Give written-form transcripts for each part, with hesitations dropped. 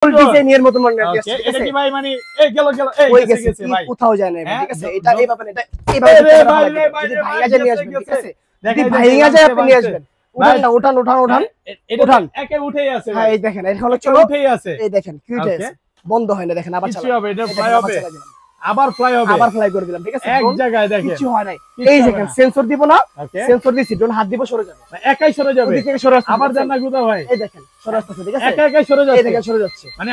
ডিজাইনের মতো মনে হয় ওকে এটা কি ভাই মানে এই গেল এই গেছে ভাই কোথাও যায় না ঠিক আছে এটা এই পাবেন এটা এইভাবে ভাই ভাইয়া যায় নিয়ে আসবেন ঠিক আছে যদি ভাইয়া যায় আপনি নিয়ে আসবেন উঠান এটা একে উঠেই আছে হ্যাঁ এই দেখেন এটা হলো চলো উঠেই আছে এই দেখেন কিউট আছে বন্ধ হয় না দেখেন আবার চালাবে কি হবে এটা ফ্লাই হবে আবার ফ্লাই করে দিলাম ঠিক আছে এক জায়গায় দেখেন কিছু হয় নাই এই দেখেন সেন্সর দিব না সেন্সর দিছি ড্রোন হাত দিব সরে যাবে একাই সরে যাবে ওদিকে সরে আসছে আবার জান না গুদা ভাই এই দেখেন সরে আসছে ঠিক আছে একাই সরে যাচ্ছে এই দেখেন সরে যাচ্ছে মানে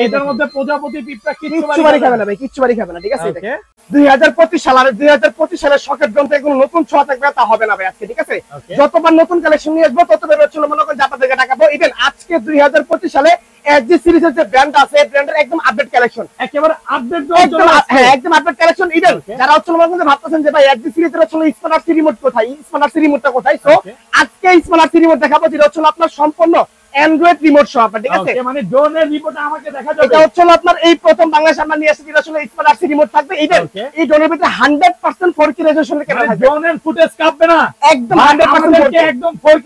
এটার মধ্যে প্রজাপতি পিঁপড়া কিচ্ছু বাড়ি খাবে না ভাই কিচ্ছু বাড়ি খাবে না ঠিক আছে ওকে 2025 সালের শকের ড্রোন থেকে কোনো নতুন ছোঁয়া থাকবে তা হবে না ভাই আজকে ঠিক আছে যতবার নতুন কালেকশন নিয়ে আসবো ততবার হচ্ছে মনে করেন জাপান থেকে টাকাবো ইভেন আজকে 2025 সালে এসজি সিরিজের যে ব্র্যান্ড আছে এই ব্র্যান্ডের একদম আপডেট কালেকশন একেবারে আপডেট হ্যাঁ একদম আপডেট কালেকশন ইভেন যারা হচ্ছে মনে করেন ভাবতেছেন যে ভাই এসজি সিরিজের হচ্ছে স্মার্ট সি রিমোট কোথায় স্মার্ট সি রিমোটটা কোথায় সো আজকে স্মার্ট সি রিমোট দেখাবো যেটা হচ্ছে আপনার সম্পূর্ণ অ্যান্ড্রয়েড রিমোট সহ ঠিক আছে মানে ড্রোনের রিমোট আমাকে দেখা যাবে এটা হচ্ছে আপনার এই প্রথম বাংলাদেশ আমরা নিয়ে এসেছি আসলে স্মার্ট আরসি রিমোট থাকবে এই ড্রোনের ভিতরে 100% 4K রেজোলিউশনের ক্যামেরা থাকবে ড্রোনের ফুটেজ কাঁপবে না একদম 100% একদম 4K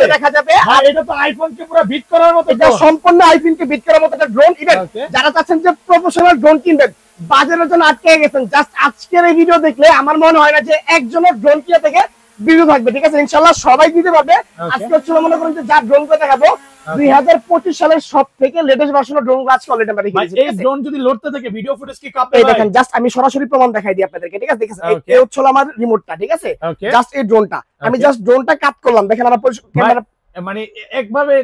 তে দেখা যাবে আর এটা তো আইফোন কে পুরো বিট করার মতো এটা সম্পূর্ণ আইফোন কে বিট করার মতো একটা ড্রোন ইভেন যারা চাচ্ছেন যে প্রফেশনাল ড্রোন কিনবেন বাজারের জন্য আটকে গেছেন জাস্ট আজকের এই ভিডিও দেখলে আমার মনে হয় না যে একজনের ড্রোন কিনা থেকে ভিডিও থাকবে ঠিক আছে ইনশাআল্লাহ সবাই দিতে পারবে আজকে হচ্ছে মনে করেন যে যা ড্রোন করে দেখাবো 2025 সালের সব থেকে লেটেস্ট ভার্সনের ড্রোন আজকে অলরেডি আমরা দেখিয়েছি এই ড্রোন যদি লড়তে থাকে ভিডিও ফুটেজ কি কাঁপবে এই দেখেন জাস্ট আমি সরাসরি প্রমাণ দেখাই দিই আপনাদেরকে ঠিক আছে দেখেন এই হচ্ছে আমার রিমোটটা ঠিক আছে জাস্ট এই ড্রোনটা আমি জাস্ট ড্রোনটা কাট করলাম দেখেন আমার ক্যামেরা মানে একভাবে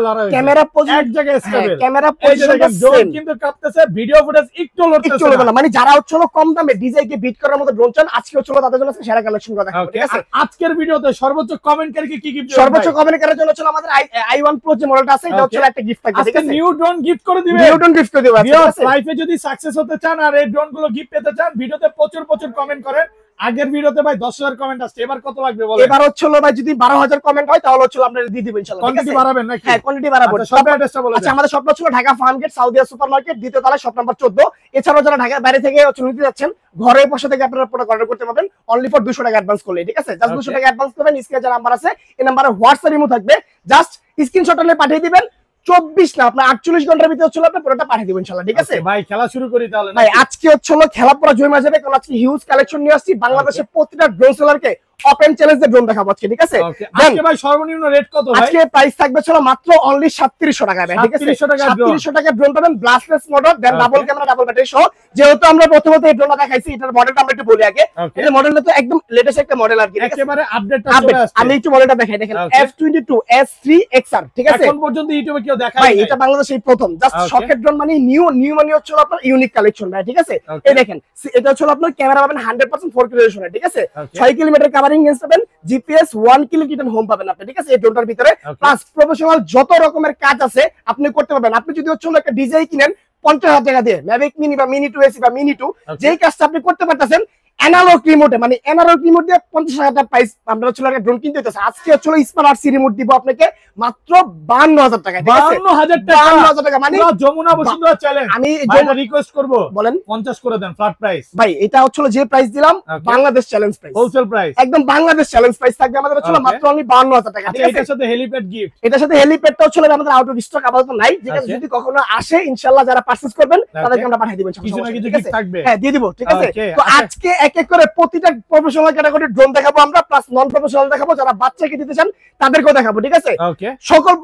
লড়া হয়েছে ক্যামেরা পজিশন এক জায়গায় স্টেবল ক্যামেরা পজিশনটা ড্রোন কিন্তু কাঁপতেছে ভিডিও ফুটেজ একটু লড়তেছে না মানে যারা হচ্ছে কম দামে ডিজাই কে বিট করার মতো ড্রোন চান আজকে হচ্ছে তাদের জন্য সেরা কালেকশন করা দেখাবো ঠিক আছে আজকের ভিডিওতে সর্বোচ্চ কমেন্টকারীকে কি গিফট সর্বোচ্চ কমেন্টকারীর জন্য হচ্ছে আমাদের i1 Pro যে মডেলটা আছে এটা হচ্ছে একটা গিফট থাকবে ঠিক আছে নিউ ড্রোন গিফট করে দিবে নিউ ড্রোন গিফট করে দিবে ঠিক আছে লাইফে যদি সাকসেস হতে চান আর এই ড্রোন গুলো গিফট পেতে চান ভিডিওতে প্রচুর কমেন্ট করেন আগের ভিডিওতে ভাই 10000 কমেন্ট আসছে এবার কত লাগবে বলেন এবার হচ্ছে ভাই যদি 12000 কমেন্ট হয় তাহলে হচ্ছে আপনারা দিয়ে দিবেন ইনশাআল্লাহ কোয়ান্টিটি বাড়াবেন নাকি হ্যাঁ কোয়ান্টিটি বাড়াবো সব অ্যাড্রেসটা বলে আচ্ছা আমাদের শপটা ছিল Dhaka farm gate Saudia supermarket দ্বিতীয় তলায় শপ নাম্বার 14 এছাড়াও যারা ঢাকার বাইরে থেকে হচ্ছে নিতে যাচ্ছেন ঘরে বসে থেকে আপনারা প্রোডাক্ট অর্ডার করতে পারবেন অনলি ফর 200 টাকা অ্যাডভান্স করলে ঠিক আছে জাস্ট 200 টাকা অ্যাডভান্স করবেন স্ক্রিনে যে নাম্বার আছে এই নম্বরে হোয়াটসঅ্যাপ ইমো থাকবে জাস্ট স্ক্রিনশট নিয়ে পাঠিয়ে দিবেন 24 না আপনার 48 ঘন্টার ভিতরে হচ্ছে আপনি পুরোটা পাঠিয়ে দিবেন ইনশাআল্লাহ ঠিক আছে ভাই খেলা শুরু করি তাহলে ভাই আজকে হচ্ছে খেলা পুরো জমে যাবে কারণ আজকে হিউজ কালেকশন নিয়ে আসছি বাংলাদেশের প্রতিটা ড্রোন সেলারকে ওপেন চ্যালেঞ্জ ড্রোন দেখাবো আজকে ঠিক আছে আজকে ভাই সর্বনিম্ন রেট কত ভাই আজকে প্রাইস থাকবে ছিল মাত্র অনলি 3700 টাকা ভাই ঠিক আছে 3700 টাকা ড্রোন পাবেন ব্লাস্টলেস মডেল দেন ডাবল ক্যামেরা ডাবল ব্যাটারি সহ যেহেতু আমরা প্রথমত এই ড্রোনটা দেখাইছি এটার মডেলটা আমরা একটু বলি আগে এই মডেলটা তো একদম লেটেস্ট একটা মডেল আর কি একেবারে আপডেটটা চলে আসছে আমি একটু মডেলটা দেখাই দেখেন F22 S3 XR ঠিক আছে এখন পর্যন্ত ইউটিউবে কেউ দেখায় ভাই এটা বাংলাদেশেই প্রথম জাস্ট শকের ড্রোন মানে নিউ মানে হচ্ছে আপনার ইউনিক কালেকশন ভাই ঠিক আছে এই দেখেন এটা হচ্ছে আপনার ক্যামেরা পাবেন 100% 4K রেজোলিউশন ঠিক আছে 6 কিলোমিটার কভারিং রেঞ্জ পাবেন জিপিএস 1 কিলো কিটেন হোম পাবেন আপনি ঠিক আছে এই ড্রোনটার ভিতরে প্লাস প্রফেশনাল যত রকমের কাজ আছে আপনি করতে পারবেন আপনি যদি হচ্ছে একটা ডিজাই কিনেন 50000 টাকা দিয়ে ম্যাভিক মিনি বা মিনি 2 এসি বা মিনি 2 যেই কাজটা আপনি করতে পারতেছেন অ্যানালগ রিমোটে মানে অ্যানালগ রিমোট দিয়ে 50000 টাকা প্রাইস আমরা হচ্ছে একটা ড্রোন কিনতে হইতাছে আজকে হচ্ছে স্মার্ট আরসি রিমোট দিব আপনাকে মাত্র 52000 টাকা ঠিক আছে 52000 টাকা মানে যমুনা বসুন্ধরা চ্যালেঞ্জ আমি রিকোয়েস্ট করব বলেন 50 করে দেন ফ্ল্যাট প্রাইস ভাই এটা হচ্ছে যে প্রাইস দিলাম Bangladesh challenge price wholesale price একদম বাংলাদেশ চ্যালেঞ্জ প্রাইস থাকবে আমাদের হচ্ছে মাত্র অনলি 52000 টাকা ঠিক আছে এটার সাথে হেলিপ্যাড গিফট এটার সাথে হেলিপ্যাডটা হচ্ছে আমাদের আউট অফ স্টক আপাতত নাই যেটা যদি কখনো আসে ইনশাআল্লাহ যারা পারচেজ করবেন তাদেরকে আমরা পাঠিয়ে দিব কিছু না কিছু গিফট থাকবে হ্যাঁ দিয়ে দিব ঠিক আছে তো আজকে এক এক করে প্রতিটা প্রফেশনাল ক্যাটাগরি ড্রোন দেখাবো আমরা প্লাস নন প্রফেশনাল দেখাবো যারা বাচ্চাকে দিতে চান তাদেরকেও দেখাবো ঠিক আছে সকল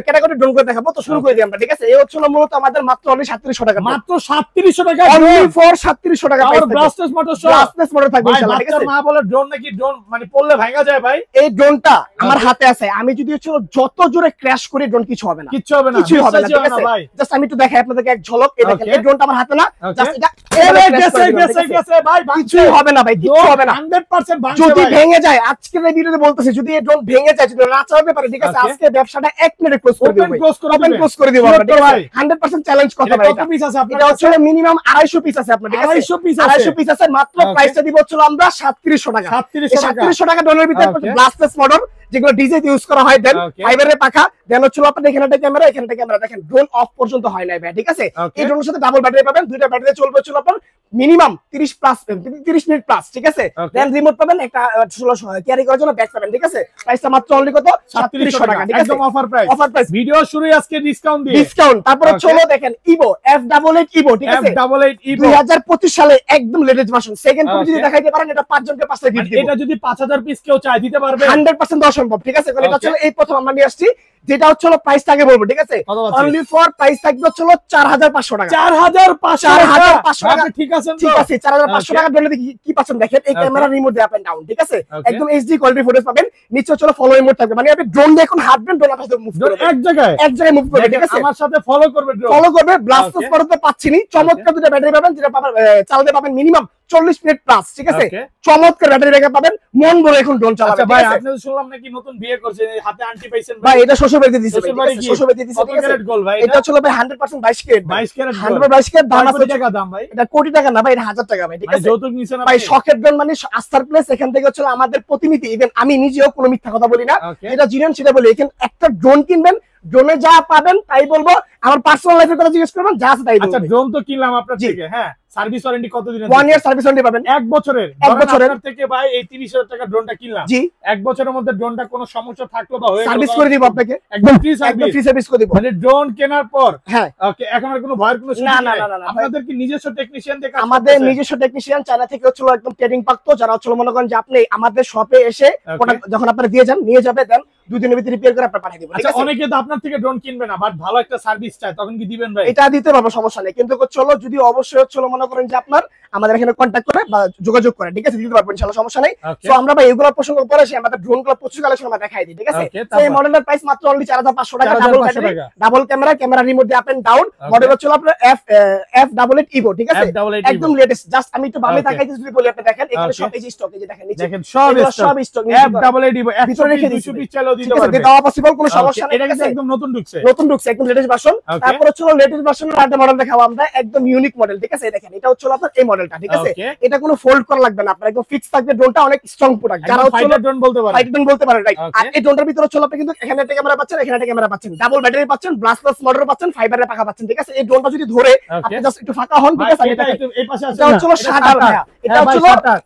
ক্যাটাগরি ড্রোন করে দেখাবো তো শুরু করে দিই আমরা ঠিক আছে এই হচ্ছে মূলত আমাদের মাত্র অনলি 3700 টাকা মাত্র 3700 টাকা অনলি ফর 3700 টাকা আর ব্লাস্টলেস মোটর সহ ব্লাস্টলেস মোটর থাকবে ইনশাআল্লাহ ঠিক আছে মা বলে ড্রোন নাকি ড্রোন মানে পড়লে ভাঙা যায় ভাই এই ড্রোনটা আমার হাতে আছে আমি যদি হচ্ছে যত জোরে ক্র্যাশ করি ড্রোন কিছু হবে না কিছু হবে না ঠিক আছে জাস্ট আমি একটু দেখাই আপনাদেরকে এক ঝলক এই দেখেন এই ড্রোনটা আমার হাতে না জাস্ট এটা গেছে ভাই কিছু হবে না ভাই কিছু হবে না 100% যদি ভেঙে যায় আজকের এই ভিডিওতে বলতেছি যদি এই ড্রোন ভেঙে যায় যদি না চালাতে পারে ঠিক আছে আজকে ব্যবসাটা 1 মিনিটে ক্লোজ করে দিব ওপেন ক্লোজ করে দিব আমরা ঠিক আছে 100% চ্যালেঞ্জ কথা ভাই কত পিস আছে আপনার এটা হচ্ছে মিনিমাম 250 পিস আছে আপনার ঠিক আছে 250 পিস আছে মাত্র প্রাইসটা দিব হচ্ছে আমরা 3700 টাকা 3700 টাকা ডলারের ভিতরে ব্লাস্টলেস মডেল যেগুলো ডিজে ইউজ করা হয় দেন ফাইবারের পাখা দেন হচ্ছে আপনাদের এখানে একটা ক্যামেরা দেখেন ড্রোন অফ পর্যন্ত হয় না ভাই ঠিক আছে এই ড্রোনের সাথে ডাবল ব্যাটারি পাবেন দুইটা ব্যাটারি চলবে হচ্ছে আপনার মিনিমাম 30 মিনিট প্লাস, ঠিক আছে। দেন রিমোট পাবেন একটা 1600 ক্যারি করার জন্য ব্যাগ পাবেন, ঠিক আছে। প্রাইসটা মাত্র অনলি কত 3700 টাকা, ঠিক আছে, একদম offer price. Offer price, video শুরুই আজকে ডিসকাউন্ট দিয়ে, ডিসকাউন্ট। তারপরে চলো দেখেন ইভো F88 ইভো, ঠিক আছে, F88 ইভো 2025 সালে একদম লেটেস্ট ভার্সন। সেকেন্ড কপি যদি দেখাইতে পারেন এটা 5 জনকে 5টা গিফট দিব। এটা যদি 5000 পিস কেউ চায় দিতে পারবে, 100% দেওয়া সম্ভব, ঠিক আছে। কারণ এটা হচ্ছে এই প্রথম আমরা নিয়ে আসছি, যেটা হচ্ছে প্রাইসটা আগে বলবো, ঠিক আছে। অনলি ফর প্রাইস থাকবে হচ্ছে 4500 টাকা, 4500 টাকা, ঠিক আছে, ঠিক আছে। 4500 টাকা ডলারে কি পাচ্ছেন দেখেন, এই ক্যামেরা রিমোট দিয়ে আপ এন্ড ডাউন, ঠিক আছে, একদম এইচডি কোয়ালিটি ফুটেজ পাবেন। নিচে হচ্ছে ফলো মোড থাকবে, মানে আপনি ড্রোন দিয়ে এখন হাঁটবেন, ড্রোন আপনার সাথে মুভ করবে, এক জায়গায় মুভ করবে, ঠিক আছে। আমার সাথে ফলো করবে, ব্লাস্টার করতে পাচ্ছিনি। চমৎকার দুটো ব্যাটারি পাবেন, যেটা পাবেন চালাতে পাবেন মিনিমাম 40 মিনিট প্লাস, ঠিক আছে। চমৎকার ব্যাটারি ব্যাকআপ পাবেন, মন ভরে এখন ড্রোন চালাবেন। আচ্ছা ভাই, আপনি তো শুনলাম নাকি নতুন বিয়ে করছেন, হাতে আন্টি পাইছেন ভাই? এটা শ্বশুর বাড়িতে দিয়েছে, শ্বশুর বাড়িতে দিয়েছে, কত ক্যারেট গোল্ড ভাই? এটা হচ্ছে ভাই 100% 22 ক্যারেট, 22 ক্যারেট, 122 ক্যারেট। দাম আছে টাকা দাম ভাই, এটা কোটি টাকা না ভাই, এটা 1000 টাকা ভাই, ঠিক আছে। যৌতুক নিছেন ভাই, শখের ড্রোন মানে আস্থার প্লেস। এখান থেকে হচ্ছে আমাদের প্রতিনিধি, ইভেন আমি নিজেও কোনো মিথ্যা কথা বলি না, এটা জিনিয়ান সেটা বলি। এখানে একটা ড্রোন কিনবেন, ড্রোনে যা পাবেন তাই বলবো, আমার পার্সোনাল লাইফের কথা জিজ্ঞেস করবেন, যা আছে তাই বলবো। আচ্ছা, ড্রোন তো কিনলাম আপনার থেকে, হ্যাঁ, সার্ভিস ওয়ারেন্টি কত দিনের? 1 ইয়ার সার্ভিস ওয়ারেন্টি পাবেন, 1 বছরের। আপনার থেকে ভাই এই 30000 টাকা ড্রোনটা কিনলাম, জি, 1 বছরের মধ্যে ড্রোনটা কোনো সমস্যা থাকলো বা হয়ে গেল, সার্ভিস করে দিব আপনাকে, একদম ফ্রি সার্ভিস করে দিব। মানে ড্রোন কেনার পর, হ্যাঁ, ওকে, এখন আর কোনো ভয়ের কোনো সুযোগ না, নেই। আপনাদের কি নিজস্ব টেকনিশিয়ান দিয়ে কাজ? আমাদের নিজস্ব টেকনিশিয়ান চায়না থেকে হচ্ছে একদম ট্রেনিং প্রাপ্ত, যারা হচ্ছে মনে করেন যে আপনি আমাদের শপে এসে যখন আপনারা দিয়ে যান, নিয়ে যাবে, দেন 2 দিনের ভিতরে রিপেয়ার করে আপনারা পাঠিয়ে দিব, ঠিক আছে। অনেকে তো আপনার থেকে ড্রোন কিনবে না, বাট ভালো একটা সার্ভিস চায়, তখন কি দিবেন ভাই? এটা দিতে পারবো, সমস্যা নেই। কিন্তু চলো যদি অবশ্যই হচ্ছে মনে করেন যে আপনার আমাদের এখানে কন্ট্যাক্ট করে বা যোগাযোগ করে, ঠিক আছে, দিতে পারবো ইনশাআল্লাহ, সমস্যা নেই। তো আমরা ভাই এগুলো প্রসঙ্গ পরে আসি, আমাদের ড্রোনগুলো প্রচুর কালেকশন আমরা দেখাই দিই, ঠিক আছে। এই মডেলের প্রাইস মাত্র অনলি 4500 টাকা, ডাবল ক্যামেরা রিমোট দিয়ে আপ এন্ড ডাউন। মডেল হচ্ছে আপনার F88 ইভো, ঠিক আছে, একদম লেটেস্ট। জাস্ট আমি একটু বামে তাকাইতে যদি বলি, আপনি দেখেন এখানে সব এই স্টক, এই যে দেখেন নিচে দেখেন সব স্টক, F88 ইভো ভিতরে রেখে দিচ্ছি, চাইলেও দিতে পারবেন, দেওয়া পসিবল, কোনো সমস্যা নেই। এটা কিন্তু একদম নতুন ঢুকছে, একদম লেটেস্ট ভার্সন। তারপর হচ্ছে লেটেস্ট ভার্সনের আরেকটা মডেল দেখাবো আমরা, একদম ইউনিক মডেল, ঠিক আছে। দেখেন এটা হচ্ছে আপনার এই মডেলটা, ঠিক আছে। এটা কোনো ফোল্ড করা লাগবে না, আপনার একদম ফিক্স থাকবে। ড্রোনটা অনেক স্ট্রং প্রোডাক্ট, যারা ফাইটার ড্রোন বলতে পারে, রাইট। আর এই ড্রোনটার ভিতরে হচ্ছে আপনি কিন্তু এখানে একটা ক্যামেরা পাচ্ছেন, এখানে একটা ক্যামেরা পাচ্ছেন, ডাবল ব্যাটারি পাচ্ছেন, ব্লাস্টারস মোটর পাচ্ছেন, ফাইবারের পাখা পাচ্ছেন, ঠিক আছে। এই ড্রোনটা যদি ধরে আপনি জাস্ট একটু ফাঁকা হন, ঠিক আছে, এটা এই পাশে আছে, এটা হচ্ছে শাটার ভাই, এটা হচ্ছে শাটার,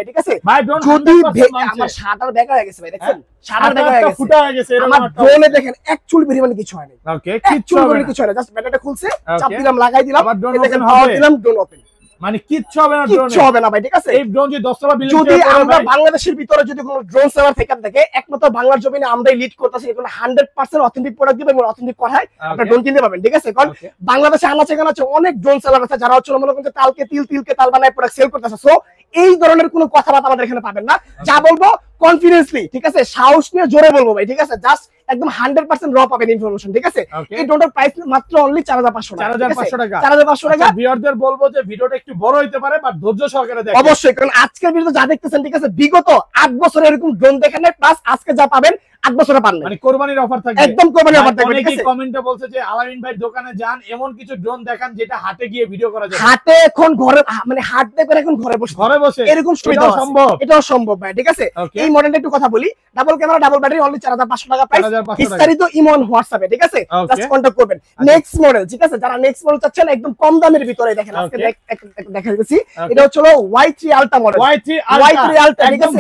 ঠিক আছে ভাই। ড্রোন যদি আমার শাটার ব্যাক হয়ে গেছে ভাই, দেখেন শাটার ব্যাক হয়ে গেছে, ফুটা হয়ে গেছে, আমার ড্রোনে দেখেন একচুল পরিমাণে কিছু হয় না, ওকে, একচুল পরিমাণে কিছু হয় না, জাস্ট ব্যাটারিটা খুলছে, চাপ দিলাম, লাগাই দিলাম, দেখেন পাওয়ার দিলাম, ড্রোন ওপেন, মানে কিচ্ছু হবে না, কিচ্ছু হবে না ভাই, ঠিক আছে। এই ড্রোন যদি 10 টাকা বিল যদি আমরা বাংলাদেশের ভিতরে যদি কোনো ড্রোন সেলার থেকে থাকে, একমাত্র বাংলার জমিনে আমরাই লিড করতেছি, এগুলো 100% অথেন্টিক প্রোডাক্ট দিবে এবং অথেন্টিক কথায় আপনারা ড্রোন কিনতে পাবেন, ঠিক আছে। কারণ বাংলাদেশে আনাচে কানাচে অনেক ড্রোন সেলার আছে, যারা হচ্ছে মনে করেন যে তিলকে তাল বানায় প্রোডাক্ট সেল করতেছে। সো এই ধরনের কোনো কথাবার্তা আমাদের এখানে পাবেন না, যা বলবো কনফিডেন্সলি, ঠিক আছে, সাহস নিয়ে জোরে বলবো ভাই, ঠিক আছে। জাস্ট একদম 100% র পাবেন ইনফরমেশন, ঠিক আছে। এই ড্রোনটার প্রাইস মাত্র অনলি 4500 টাকা, 4500 টাকা। ভিউয়ারদের বলবো যে ভিডিওটা একটু বড় হইতে পারে, বাট ধৈর্য সহকারে দেখেন অবশ্যই, কারণ আজকের ভিডিও যা দেখতেছেন, ঠিক আছে, বিগত 8 বছর এরকম ড্রোন দেখেন নাই, প্লাস আজকে যা পাবেন 8 বছরে পান না, মানে কোরবানির অফার থাকবে, একদম কোরবানির অফার থাকবে, ঠিক আছে। কমেন্টে বলছে যে আলামিন ভাই দোকানে যান, এমন কিছু ড্রোন দেখান যেটা হাটে গিয়ে ভিডিও করা যায়, হাটে এখন ঘরে, মানে হাট দেখবেন এখন ঘরে বসে এরকম সুবিধা সম্ভব, এটাও সম্ভব ভাই, ঠিক আছে। এই মডেলটা একটু কথা বলি, double camera double battery, only 4500 টাকা প্রাইস, বিস্তারিত ইমো অন হোয়াটসঅ্যাপে, ঠিক আছে, জাস্ট কন্টাক্ট করবেন। নেক্সট মডেল, ঠিক আছে, যারা নেক্সট মডেল চাচ্ছেন একদম কম দামের ভিতরে, দেখেন আজকে দেখা দিচ্ছি, এটা হচ্ছে Y3 ultra model, Y3 ultra, ঠিক আছে,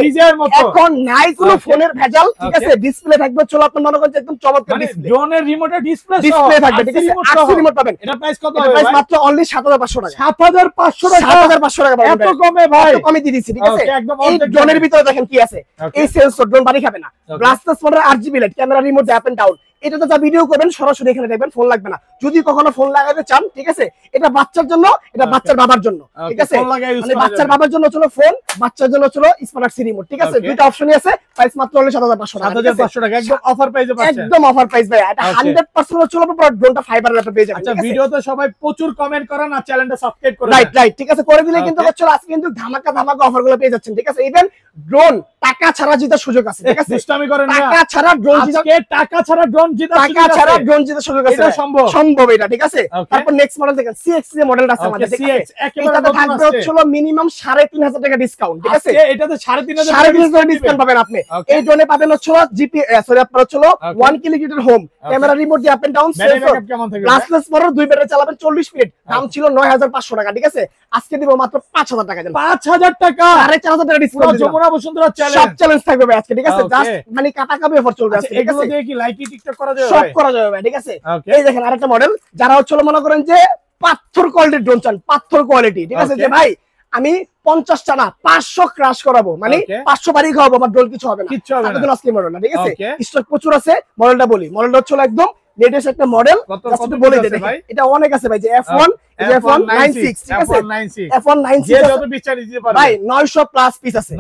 এখন নাই কোনো ফোনের ভেজাল, ঠিক আছে। ডিসপ্লে থাকবে চলো আপনার মনে করেন একদম চমৎকার ডিসপ্লে, ড্রোনের রিমোটে ডিসপ্লে থাকবে, ঠিক আছে, 8 রিমোট পাবেন। এটা প্রাইস কত হবে? প্রাইস মাত্র অনলি 7500 টাকা, 7500 টাকা, 7500 টাকা পাবেন, এত কমে ভাই, এত কমে দিয়ে দিচ্ছি, ঠিক আছে। একদম এই ড্রোনের ভিতরে দেখেন কি আছে, এই সেন্সর, ড্রোন বাড়ি খাবে না, blasters motor, RGB light, camera remote দিয়ে আপ এন্ড ডাউন। এটা তো যা ভিডিও করবেন সরাসরি এখানে দেখবেন, ফোন লাগবে না। যদি কখনো ফোন লাগাতে চান, ঠিক আছে, এটা বাচ্চার জন্য, এটা বাচ্চার বাবার জন্য, ঠিক আছে, মানে বাচ্চার বাবার জন্য চলো ফোন, বাচ্চার জন্য চলো স্মার্ট সি রিমোট, ঠিক আছে। দুইটা অপশনই আছে, প্রাইস মাত্র অনলি 7500 টাকা, 7500 টাকা, একদম অফার প্রাইসে পাচ্ছেন, একদম অফার প্রাইস ভাই। এটা 100% চলো পুরো ড্রোনটা ফাইবারের আপনি পেয়ে যাবেন। আচ্ছা, ভিডিওতে সবাই প্রচুর কমেন্ট করেন আর চ্যানেলটা সাবস্ক্রাইব করে রাইট, ঠিক আছে, করে দিলে কিন্তু চলো আজকে কিন্তু ধামাকা অফারগুলো পেয়ে যাচ্ছেন, ঠিক আছে। ইভেন ড্রোন টাকা ছাড়া জিতার সুযোগ আছে, ঠিক আছে, সিস্টেমই করেন না, টাকা ছাড়া ড্রোন আজকে টাকা ছাড়া ড্রোন ড্রোন জেতার টাকা ছাড়া ড্রোন জেতার সুযোগ আছে, এটা সম্ভব সম্ভব এটা, ঠিক আছে। তারপর নেক্সট মডেল দেখেন CX যে মডেলটা আছে আমাদের, ঠিক আছে, এটাতে থাকবে হচ্ছে মিনিমাম 3,500 টাকা ডিসকাউন্ট, ঠিক আছে। এটাতে 3,500 টাকা ডিসকাউন্ট পাবেন আপনি। এই ড্রোনে পাবেন হচ্ছে জিপি সরি আপনার হচ্ছে 1 কিলোমিটার হোম, ক্যামেরা রিমোট দিয়ে up and down, plus motor 2 battery চালাবেন 40 মিনিট, দাম ছিল 9,500 টাকা, ঠিক আছে। আজকে দিব মাত্র 5,000 টাকা, 5,000 টাকা, 4,500 টাকা ডিসকাউন্ট, যমুনা বসুন্ধরা চ্যালেঞ্জ, সব চ্যালেঞ্জ থাকবে ভাই আজকে, ঠিক আছে। জাস্ট মানে কাটাকাটি অফার চলবে আজকে, ঠিক এগুলো আছে। দিয়ে কি লাইকি টিকটক করা যাবে? সব করা যাবে ভাই, ঠিক আছে। এই দেখেন আরেকটা মডেল, যারা হচ্ছে মনে করেন যে পাথর কোয়ালিটির ড্রোন চান, পাথর কোয়ালিটি, ঠিক আছে, যে ভাই আমি 50টা না 500 ক্রাশ করাবো, মানে 500 বাড়ি খাওয়াবো, আমার ড্রোন কিছু হবে না, তাদের আজকে মডেল না, ঠিক আছে। স্টক প্রচুর আছে, মডেলটা বলি, মডেলটা হচ্ছে একদম লেটেস্ট একটা মডেল, জাস্ট বলে দিই, এটা অনেক আছে ভাই, যে F1 F196, ঠিক আছে, F196 যে যত পিস চাই দিতে পারবে ভাই, 900 প্লাস পিস আছে,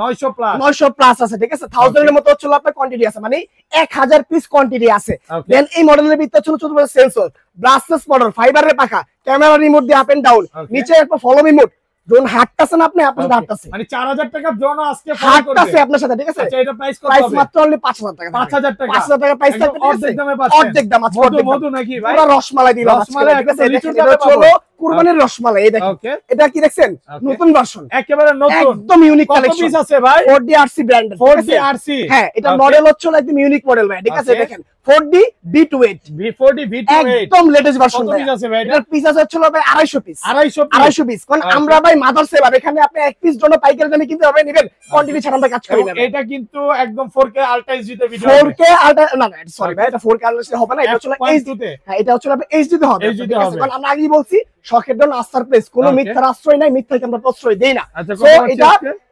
900 প্লাস আছে, ঠিক আছে। 1000 এর মতো হচ্ছে আপনার কোয়ান্টিটি আছে, মানে 1000 পিস কোয়ান্টিটি আছে। দেন এই মডেলের ভিতরে ছিল 14 সেন্সর, ব্রাসলেস মডেল, ফাইবারের পাখা, ক্যামেরা রিমোট দিয়ে আপ এন্ড ডাউন, নিচে একটা ফলো মি মোড, ড্রোন হাঁটতাছে না আপনি, আপনার হাঁটতাছে, মানে 4,000 টাকা ড্রোন আজকে হাঁটতাছে আপনার সাথে, ঠিক আছে। আচ্ছা, এটা প্রাইস কত প্রাইস হবে? মাত্র অনলি 5,000 টাকা, 5,000 টাকা, 5,000 টাকা প্রাইস থাকবে, অর্ধেক দামে পাচ্ছেন, অর্ধেক দাম আছে, মধু নাকি ভাই, পুরো রসমালাই দিলাম, রসমালাই, ঠিক আছে। লিচুর এটা দামে হলো পাবো। কুরবানির রসমালাই, এই দেখেন, এটা কি দেখছেন, নতুন ভার্সন, একেবারে নতুন, একদম ইউনিক কত কালেকশন পিস আছে ভাই? 4D RC ব্র্যান্ডের, 4D RC, হ্যাঁ, এটা মডেল হচ্ছে একদম ইউনিক মডেল ভাই, ঠিক আছে। দেখেন 4D V28, V40 V28, একদম লেটেস্ট ভার্সন কত পিস আছে ভাই? এটার পিস আছে হচ্ছে ভাই 250 পিস, 250 250 পিস। কারণ আমরা ভাই মাদার সেলার, এখানে আপনি এক পিস জন্য পাইকারি দামে কিনতে হবে, নেবেন কোয়ান্টিটি ছাড়া আমরা কাজ করি না। এটা কিন্তু একদম 4K আলট্রা এইচডি তে ভিডিও, 4K আলট্রা না সরি ভাই, এটা 4K আলট্রা হবে না, এটা হচ্ছে এইচডি তে, হ্যাঁ এটা হচ্ছে এইচডি তে হবে, ঠিক আছে। কারণ আমরা আগেই বলছি শখের জন্য আস্থার প্লেস, কোনো মিথ্যার আশ্রয় নাই, মিথ্যাকে আমরা প্রশ্রয় দেই না। তো এটা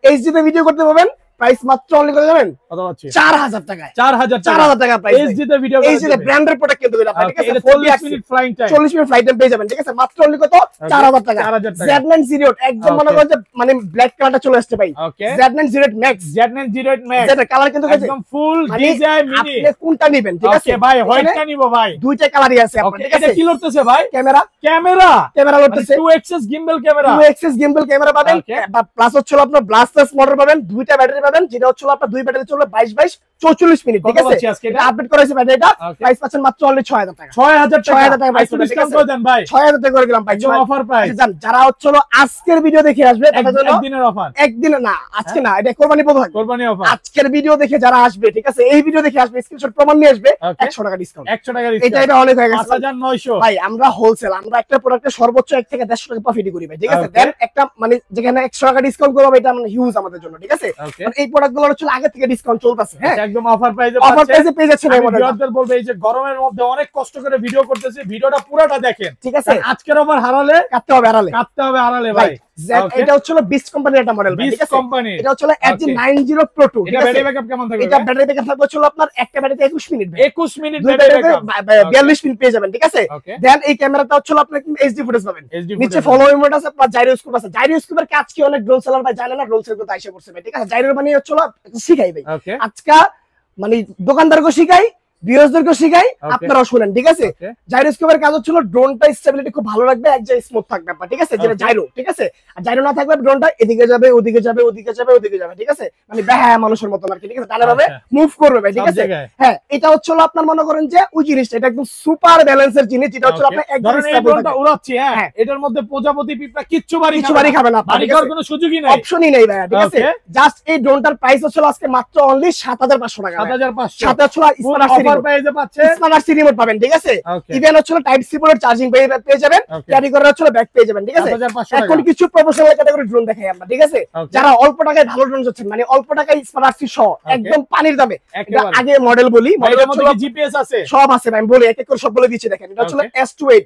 এইচডি তে ভিডিও করতে পারবেন, প্রাইস মাত্র অনলি কত জানেন? কত পাচ্ছি? 4,000 টাকায়, 4,000 টাকা প্রাইস, এইচডি তে ভিডিও এই যে ব্র্যান্ডের প্রোডাক্ট কিন্তু এটা, ঠিক আছে। 40 minute flying time, 40 minute flight time পেয়ে যাবেন, ঠিক আছে, মাত্র অনলি কত? 4,000 টাকা। Z908 একদম মনে করেন যে মানে ব্ল্যাক কালারটা চলে আসছে ভাই, Z908 Max, Z908 Max, যেটা কালার কিন্তু একদম ফুল ডিজাইন মিনি, আপনি কোনটা নেবেন, ঠিক আছে ওকে ভাই, হোয়াইটটা নিব ভাই, দুইটা কালারই আছে আপনার, ঠিক আছে। এটা কি লড়তেছে ভাই? ক্যামেরা লড়তেছে, 2 axis gimbal camera, 2 axis gimbal camera পাবেন, প্লাস হচ্ছে আপনার ব্লাস্টার্স মোটর পাবেন, দুইটা ব্যাটারি পাবেন, যেটা হচ্ছে আপনার দুই ব্যাটারি চলবে 22 44 মিনিট, ঠিক আছে। এটা আপডেট করা হয়েছে ব্যাটারিটা, প্রাইস পাচ্ছেন মাত্র অনলি 6,000 টাকা, 6,000 টাকা প্রাইস ডিসকাউন্ট করে দেন ভাই, 6,000 টাকা করে দিলাম ভাই, অফার প্রাইস। যারা হচ্ছে আজকের ভিডিও দেখে আসবে তাদের জন্য একদিনের অফার, একদিন না, আজকে না, এটা কোরবানি বোধহয়, কোরবানি অফার। আজকের ভিডিও দেখে যারা আসবে, ঠিক আছে, এই ভিডিও দেখে আসবে, স্ক্রিনশট প্রমাণ নিয়ে আসবে, 100 টাকা ডিসকাউন্ট, 100 টাকা ডিসকাউন্ট, এটা অনেক হয়ে গেছে 5,900 ভাই। আমরা হোলসেল, আমরা একটা প্রোডাক্টে সর্বোচ্চ 1 থেকে 150 টাকা প্রফিট করি ভাই, ঠিক আছে। দেন একটা মানে যেখানে 100 টাকা ডিসকাউন্ট করব, এটা মানে হিউজ আমাদের জন্য, ঠিক আছে। এই প্রোডাক্টগুলো হচ্ছে আগে থেকে ডিসকাউন্ট চলতেছে, হ্যাঁ, একদম অফার প্রাইসে অফার প্রাইসে পেয়ে যাচ্ছেন। এই মডেলটা ভিউয়ারদের বলবে, এই যে গরমের মধ্যে অনেক কষ্ট করে ভিডিও করতেছি, ভিডিওটা পুরোটা দেখেন, ঠিক আছে। আজকের অফার হারালে কাটতে হবে আড়ালে ভাই। এটা হচ্ছে বিস্ট কোম্পানির একটা মডেল, ঠিক আছে। এটা হচ্ছে LG90 Pro 2, এটা ব্যাটারি ব্যাকআপ কেমন থাকবে? এটা ব্যাটারি ব্যাকআপ থাকবে হচ্ছে আপনার একটা ব্যাটারিতে 21 minute, 21 minute battery backup, 42 minute পেয়ে যাবেন, ঠিক আছে। দেন এই ক্যামেরাটা হচ্ছে আপনার এইচডি ফুটেজ পাবেন, নিচে ফলো মোড আছে, আপনার জাইরোস্কোপ আছে। জাইরোস্কোপের কাজ কি অনেক ড্রোন সেলার ভাই জানে না, ড্রোন সেলার কথা আইসা পড়ছে ভাই, ঠিক আছে। জাইরো মানে হচ্ছে শিখাই ভাই, আজকে মানে দোকানদারকে শিখাই, ভিউয়ারদেরকে শিখাই, আপনারাও শুনেন, ঠিক আছে। জাইরোস্কোপের কাজ হচ্ছে ড্রোনটা স্টেবিলিটি খুব ভালো রাখবে, এক জায়গায় স্মুথ থাকবে, ঠিক আছে, যেটা জাইরো, ঠিক আছে। আর জাইরো না থাকবে ড্রোনটা এদিকে যাবে, ওদিকে যাবে, ওদিকে যাবে, ওদিকে যাবে, ঠিক আছে, মানে বেহায়া মানুষের মতো আর কি, ঠিক আছে, ডানে ভাবে মুভ করবে ভাই, ঠিক আছে। হ্যাঁ, এটা হচ্ছে আপনার মনে করেন যে ওই জিনিসটা, এটা একদম সুপার ব্যালেন্সের জিনিস, যেটা হচ্ছে আপনি একদম ড্রোনটা উড়াচ্ছি, হ্যাঁ, এটার মধ্যে প্রজাপতি পিঁপড়া কিচ্ছু বাড়ি খাবে না, বাড়ি খাওয়ার কোনো সুযোগই নাই, অপশনই নেই ভাই, ঠিক আছে। জাস্ট এই ড্রোনটার প্রাইস হচ্ছে আজকে মাত্র অনলি 7,500 টাকা, 7,500 সাথে হচ্ছে অফার প্রাইসে পাচ্ছে, স্মার্ট RC রিমোট পাবেন, ঠিক আছে। ইভেন হচ্ছে টাইপ সি পোর্ট চার্জিং পেয়ে যাবেন, ক্যারি করার হচ্ছে ব্যাক পেয়ে যাবেন, ঠিক আছে। এখন কিছু প্রফেশনাল ক্যাটাগরি ড্রোন দেখাই আমরা, ঠিক আছে। যারা অল্প টাকায় ভালো ড্রোন চাচ্ছেন, মানে অল্প টাকায় স্মার্ট RC সহ একদম পানির দামে, আগে মডেল বলি, মডেলের মধ্যে জিপিএস আছে, সব আছে ভাই, আমি বলি এক এক করে সব বলে দিচ্ছি। দেখেন এটা হচ্ছে S28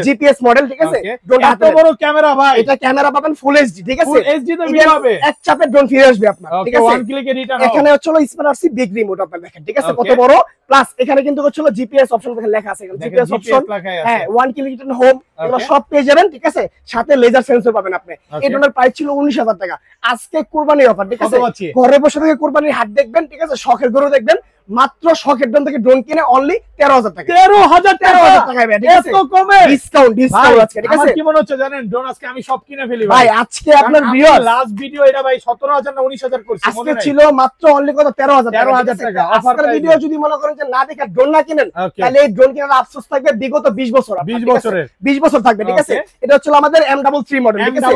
জিপিএস মডেল, ঠিক আছে। ড্রোনটা এত বড় ক্যামেরা ভাই, এটা ক্যামেরা পাবেন ফুল এইচডি, ঠিক আছে, ফুল এইচডি তে ভিডিও হবে, এক চাপে ড্রোন ফিরে আসবে আপনার, ঠিক আছে। ওয়ান ক্লিকে রিটার্ন। এখানে হচ্ছে স্মার্ট RC বিগ রিমোট, আপনারা দেখেন, ঠিক আছে, কত বড়। প্লাস এখানে কিন্তু হচ্ছে জিপিএস অপশন লেখা আছে, জিপিএস অপশন, হ্যাঁ, 1 কিলো রিটার্ন হোম, এগুলো সব পেয়ে যাবেন, ঠিক আছে। সাথে লেজার সেন্সর পাবেন আপনি। এই ড্রোনের প্রাইস ছিল 19,000 টাকা, আজকে কুরবানির অফার, ঠিক আছে। ঘরে বসে থেকে কুরবানির হাট দেখবেন, ঠিক আছে, শখের গরু দেখবেন, মাত্র শখের ড্রোন থেকে ড্রোন কিনে অনলি 13,000 টাকা। 13,000 টাকা ভাই, ঠিক আছে? এত কমে ডিসকাউন্ট আজকে, ঠিক আছে? আমার কি মনে হচ্ছে জানেন, ড্রোন আজকে আমি সব কিনে ফেলি ভাই। আজকে আপনার ভিউয়ার লাস্ট ভিডিও এটা ভাই 17,000 না 19,000 করছি, আজকে ছিল মাত্র অনলি কত 13,000 টাকা। 13,000 টাকা আজকের ভিডিও যদি মনে করেন যে না দেখে ড্রোন না কিনেন, তাহলে এই ড্রোন কেনার আফসোস থাকবে বিগত 20 বছর, 20 বছরের 20 বছর থাকবে, ঠিক আছে? এটা হচ্ছে আমাদের M33 মডেল, ঠিক আছে?